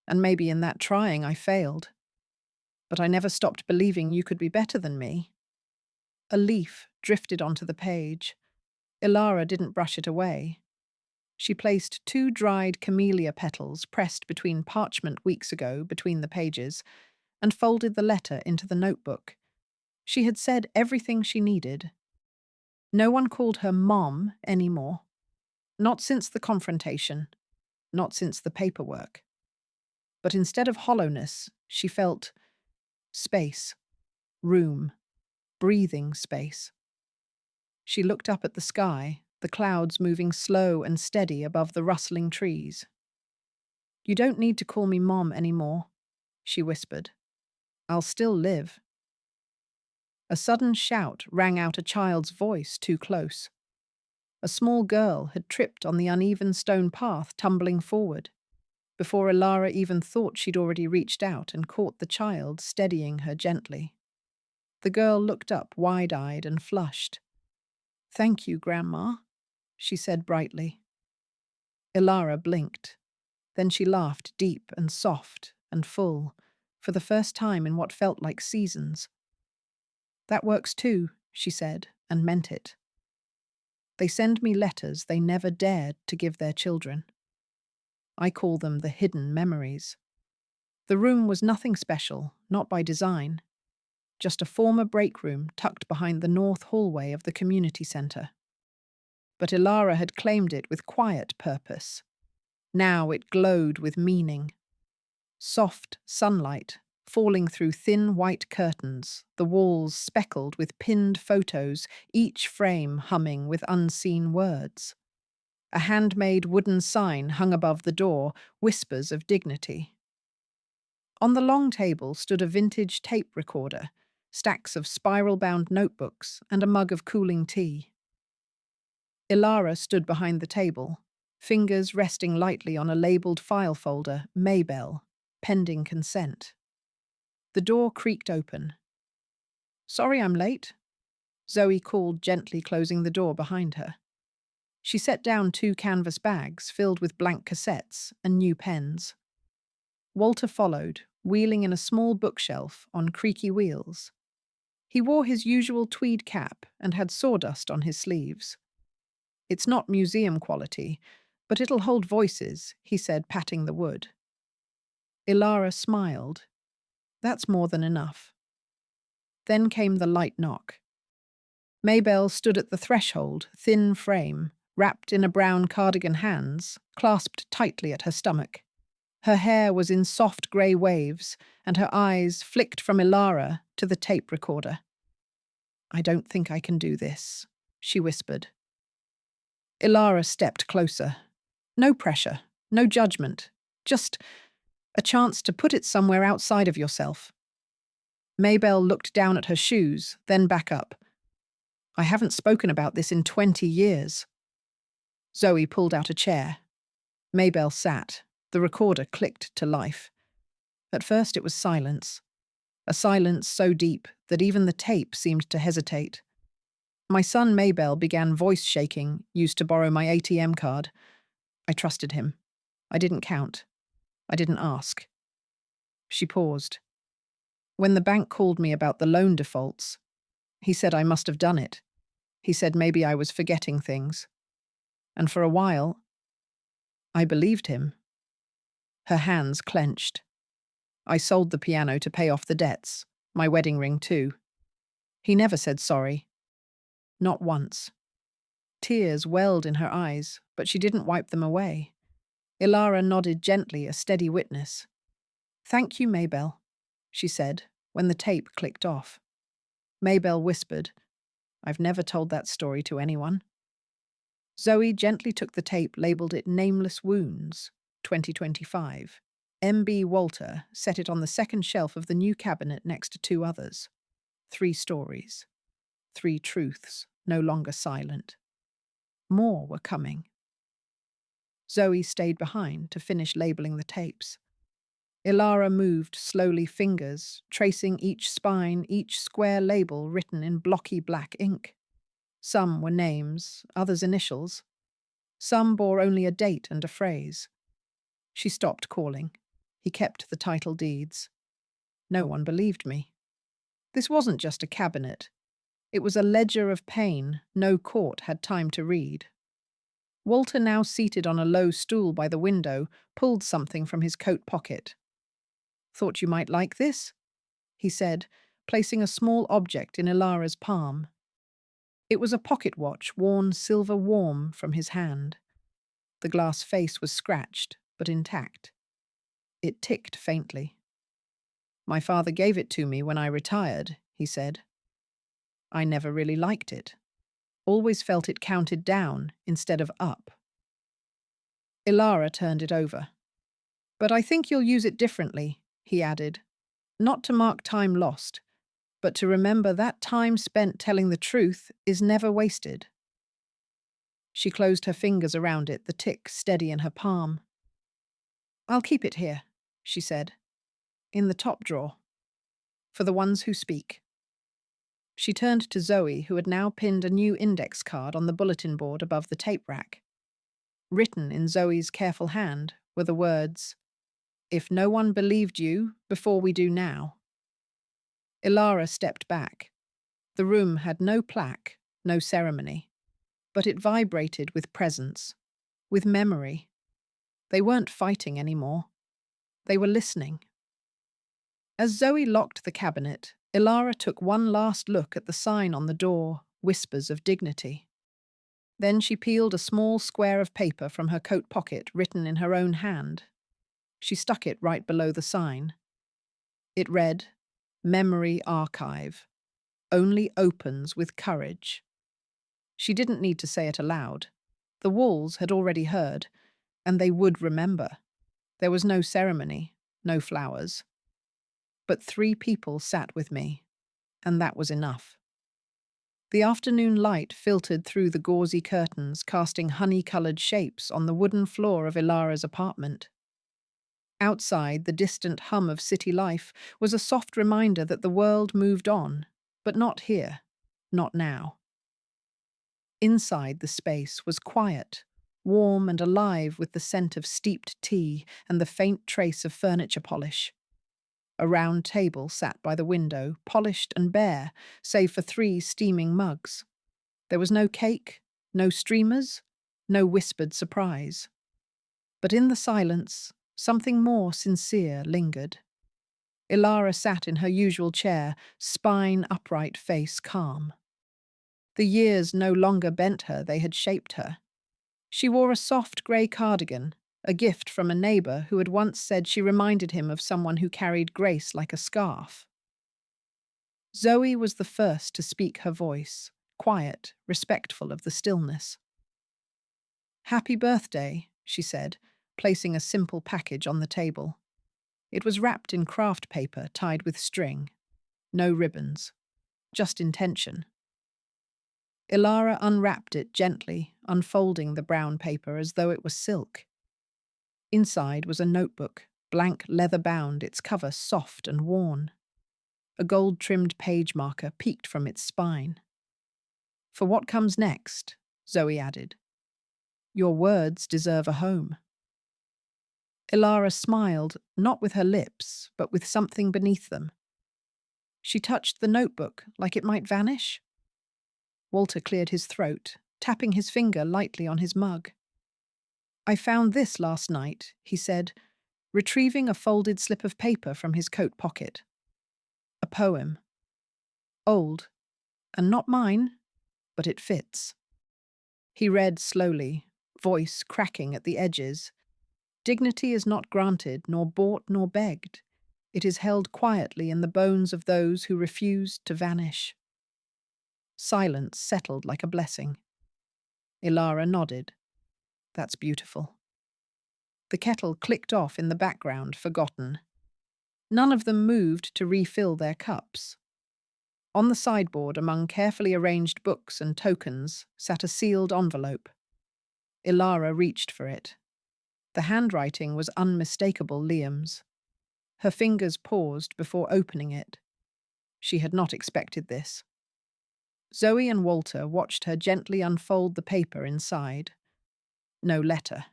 And maybe in that trying I failed. But I never stopped believing you could be better than me. A leaf drifted onto the page. Elara didn't brush it away. She placed 2 dried camellia petals pressed between parchment weeks ago between the pages and folded the letter into the notebook. She had said everything she needed. No one called her Mom anymore. Not since the confrontation, not since the paperwork. But instead of hollowness, she felt space, room, breathing space. She looked up at the sky, the clouds moving slow and steady above the rustling trees. You don't need to call me Mom anymore, she whispered. I'll still live. A sudden shout rang out a child's voice too close. A small girl had tripped on the uneven stone path, tumbling forward. Before Elara even thought she'd already reached out and caught the child, steadying her gently. The girl looked up, wide-eyed and flushed. Thank you, Grandma, she said brightly. Elara blinked. Then she laughed deep and soft and full, for the first time in what felt like seasons. That works too, she said, and meant it. They send me letters they never dared to give their children. I call them the hidden memories. The room was nothing special, not by design. Just a former break room tucked behind the north hallway of the community centre. But Elara had claimed it with quiet purpose. Now it glowed with meaning. Soft sunlight falling through thin white curtains, the walls speckled with pinned photos, each frame humming with unseen words. A handmade wooden sign hung above the door, whispers of dignity. On the long table stood a vintage tape recorder, stacks of spiral-bound notebooks, and a mug of cooling tea. Elara stood behind the table, fingers resting lightly on a labelled file folder, Maybell, pending consent. The door creaked open. Sorry I'm late, Zoe called, gently closing the door behind her. She set down 2 canvas bags filled with blank cassettes and new pens. Walter followed, wheeling in a small bookshelf on creaky wheels. He wore his usual tweed cap and had sawdust on his sleeves. It's not museum quality, but it'll hold voices, he said, patting the wood. Elara smiled. That's more than enough. Then came the light knock. Maybell stood at the threshold, thin frame, wrapped in a brown cardigan, hands clasped tightly at her stomach. Her hair was in soft grey waves, and her eyes flicked from Elara to the tape recorder. I don't think I can do this, she whispered. Elara stepped closer. No pressure, no judgment, just a chance to put it somewhere outside of yourself. Maybell looked down at her shoes, then back up. I haven't spoken about this in 20 years. Zoe pulled out a chair. Maybell sat. The recorder clicked to life. At first it was silence. A silence so deep that even the tape seemed to hesitate. My son Maybell began voice shaking, used to borrow my ATM card. I trusted him. I didn't count. I didn't ask. She paused. When the bank called me about the loan defaults, he said I must have done it. He said maybe I was forgetting things. And for a while, I believed him. Her hands clenched. I sold the piano to pay off the debts, my wedding ring too. He never said sorry. Not once. Tears welled in her eyes, but she didn't wipe them away. Elara nodded gently, a steady witness. "Thank you, Maybelle," she said, when the tape clicked off. Maybelle whispered, "I've never told that story to anyone." Zoe gently took the tape, labeled it Nameless Wounds, 2025. M.B. Walter set it on the second shelf of the new cabinet next to two others. 3 stories. 3 truths, no longer silent. More were coming. Zoe stayed behind to finish labeling the tapes. Elara moved slowly, fingers tracing each spine, each square label written in blocky black ink. Some were names, others initials. Some bore only a date and a phrase. She stopped calling. He kept the title deeds. No one believed me. This wasn't just a cabinet. It was a ledger of pain no court had time to read. Walter, now seated on a low stool by the window, pulled something from his coat pocket. "Thought you might like this?" he said, placing a small object in Elara's palm. It was a pocket watch, worn silver warm from his hand. The glass face was scratched, but intact. It ticked faintly. "My father gave it to me when I retired," he said. "I never really liked it. Always felt it counted down instead of up." Elara turned it over. "But I think you'll use it differently," he added. "Not to mark time lost, but to remember that time spent telling the truth is never wasted." She closed her fingers around it, the tick steady in her palm. "I'll keep it here," she said. "In the top drawer. For the ones who speak." She turned to Zoe, who had now pinned a new index card on the bulletin board above the tape rack. Written in Zoe's careful hand were the words, "If no one believed you before we do now." Elara stepped back. The room had no plaque, no ceremony, but it vibrated with presence, with memory. They weren't fighting anymore. They were listening. As Zoe locked the cabinet, Elara took one last look at the sign on the door, Whispers of Dignity. Then she peeled a small square of paper from her coat pocket, written in her own hand. She stuck it right below the sign. It read, "Memory Archive. Only opens with courage." She didn't need to say it aloud. The walls had already heard, and they would remember. There was no ceremony, no flowers. But 3 people sat with me, and that was enough. The afternoon light filtered through the gauzy curtains, casting honey-coloured shapes on the wooden floor of Elara's apartment. Outside, the distant hum of city life was a soft reminder that the world moved on, but not here, not now. Inside, the space was quiet, warm and alive, with the scent of steeped tea and the faint trace of furniture polish. A round table sat by the window, polished and bare, save for 3 steaming mugs. There was no cake, no streamers, no whispered surprise. But in the silence, something more sincere lingered. Elara sat in her usual chair, spine upright, face calm. The years no longer bent her, they had shaped her. She wore a soft grey cardigan, a gift from a neighbour who had once said she reminded him of someone who carried grace like a scarf. Zoe was the first to speak, her voice, quiet, respectful of the stillness. "Happy birthday," she said, placing a simple package on the table. It was wrapped in craft paper tied with string. No ribbons. Just intention. Elara unwrapped it gently, unfolding the brown paper as though it was silk. Inside was a notebook, blank leather-bound, its cover soft and worn. A gold-trimmed page marker peeked from its spine. "For what comes next," Zoe added. "Your words deserve a home." Elara smiled, not with her lips, but with something beneath them. She touched the notebook like it might vanish. Walter cleared his throat, tapping his finger lightly on his mug. "I found this last night," he said, retrieving a folded slip of paper from his coat pocket. A poem. Old, and not mine, but it fits. He read slowly, voice cracking at the edges. Dignity is not granted, nor bought nor begged. It is held quietly in the bones of those who refuse to vanish. Silence settled like a blessing. Elara nodded. That's beautiful. The kettle clicked off in the background, forgotten. None of them moved to refill their cups. On the sideboard, among carefully arranged books and tokens, sat a sealed envelope. Elara reached for it. The handwriting was unmistakable Liam's. Her fingers paused before opening it. She had not expected this. Zoe and Walter watched her gently unfold the paper inside. No letter.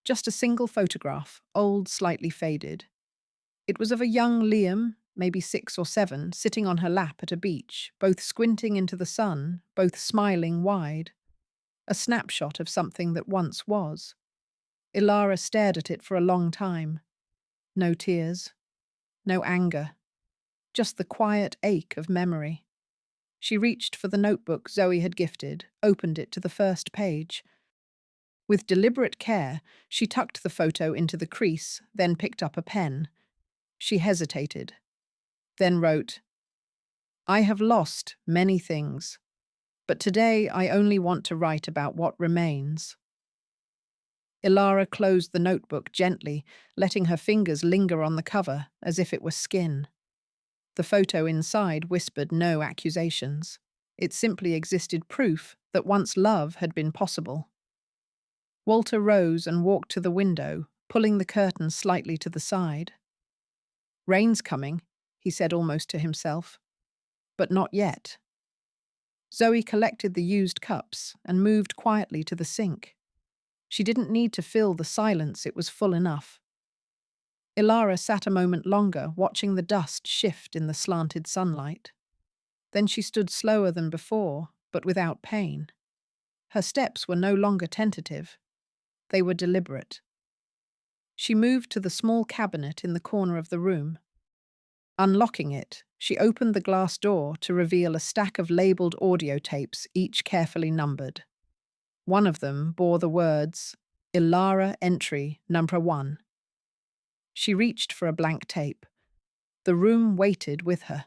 Just a single photograph, old, slightly faded. It was of a young Liam, maybe 6 or 7, sitting on her lap at a beach, both squinting into the sun, both smiling wide. A snapshot of something that once was. Elara stared at it for a long time. No tears. No anger. Just the quiet ache of memory. She reached for the notebook Zoe had gifted, opened it to the first page. With deliberate care, she tucked the photo into the crease, then picked up a pen. She hesitated, then wrote, "I have lost many things, but today I only want to write about what remains." Elara closed the notebook gently, letting her fingers linger on the cover as if it were skin. The photo inside whispered no accusations. It simply existed proof that once love had been possible. Walter rose and walked to the window, pulling the curtain slightly to the side. "Rain's coming," he said almost to himself. But not yet. Zoe collected the used cups and moved quietly to the sink. She didn't need to fill the silence, it was full enough. Elara sat a moment longer, watching the dust shift in the slanted sunlight. Then she stood slower than before, but without pain. Her steps were no longer tentative. They were deliberate. She moved to the small cabinet in the corner of the room. Unlocking it, she opened the glass door to reveal a stack of labelled audio tapes, each carefully numbered. One of them bore the words, "Elara Entry Number 1." She reached for a blank tape. The room waited with her.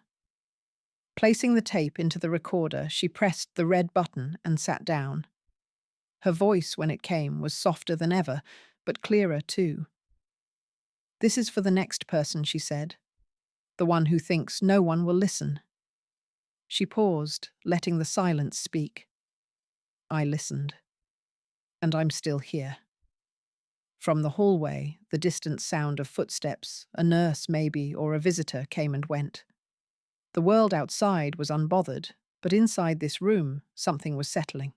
Placing the tape into the recorder, she pressed the red button and sat down. Her voice, when it came, was softer than ever, but clearer too. "This is for the next person," she said. "The one who thinks no one will listen." She paused, letting the silence speak. I listened. And I'm still here. From the hallway, the distant sound of footsteps, a nurse maybe, or a visitor came and went. The world outside was unbothered, but inside this room, something was settling.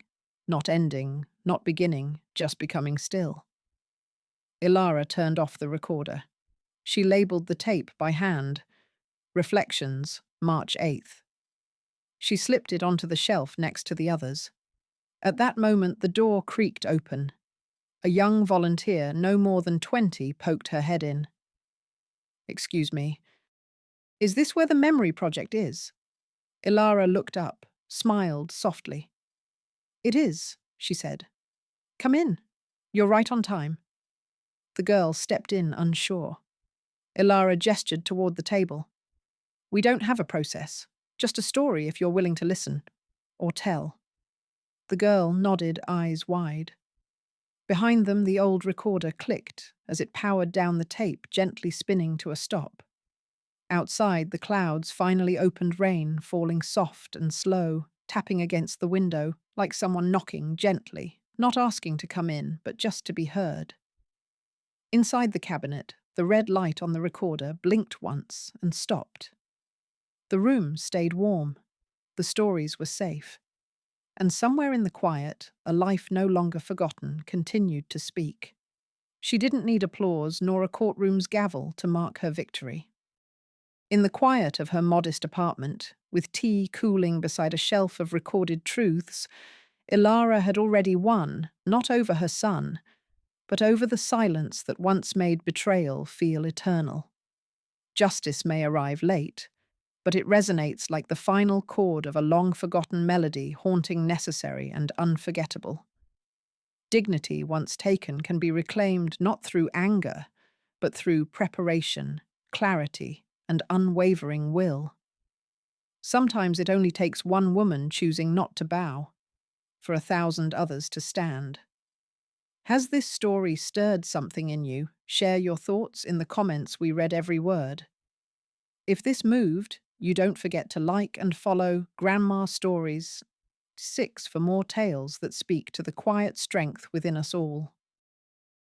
Not ending, not beginning, just becoming still. Elara turned off the recorder. She labelled the tape by hand. Reflections, March 8th. She slipped it onto the shelf next to the others. At that moment, the door creaked open. A young volunteer, no more than 20, poked her head in. "Excuse me. Is this where the memory project is?" Elara looked up, smiled softly. "It is," she said. "Come in. You're right on time." The girl stepped in, unsure. Elara gestured toward the table. "We don't have a process, just a story if you're willing to listen. Or tell." The girl nodded, eyes wide. Behind them, the old recorder clicked as it powered down the tape, gently spinning to a stop. Outside, the clouds finally opened rain, falling soft and slow, tapping against the window, like someone knocking gently, not asking to come in, but just to be heard. Inside the cabinet, the red light on the recorder blinked once and stopped. The room stayed warm. The stories were safe. And somewhere in the quiet, a life no longer forgotten continued to speak. She didn't need applause nor a courtroom's gavel to mark her victory. In the quiet of her modest apartment, with tea cooling beside a shelf of recorded truths, Elara had already won, not over her son, but over the silence that once made betrayal feel eternal. Justice may arrive late, but it resonates like the final chord of a long-forgotten melody, haunting, necessary, and unforgettable. Dignity, once taken, can be reclaimed not through anger, but through preparation, clarity, and unwavering will. Sometimes it only takes one woman choosing not to bow, for 1,000 others to stand. Has this story stirred something in you? Share your thoughts in the comments. We read every word. If this moved, you don't forget to like and follow Grandma Stories 6 for more tales that speak to the quiet strength within us all.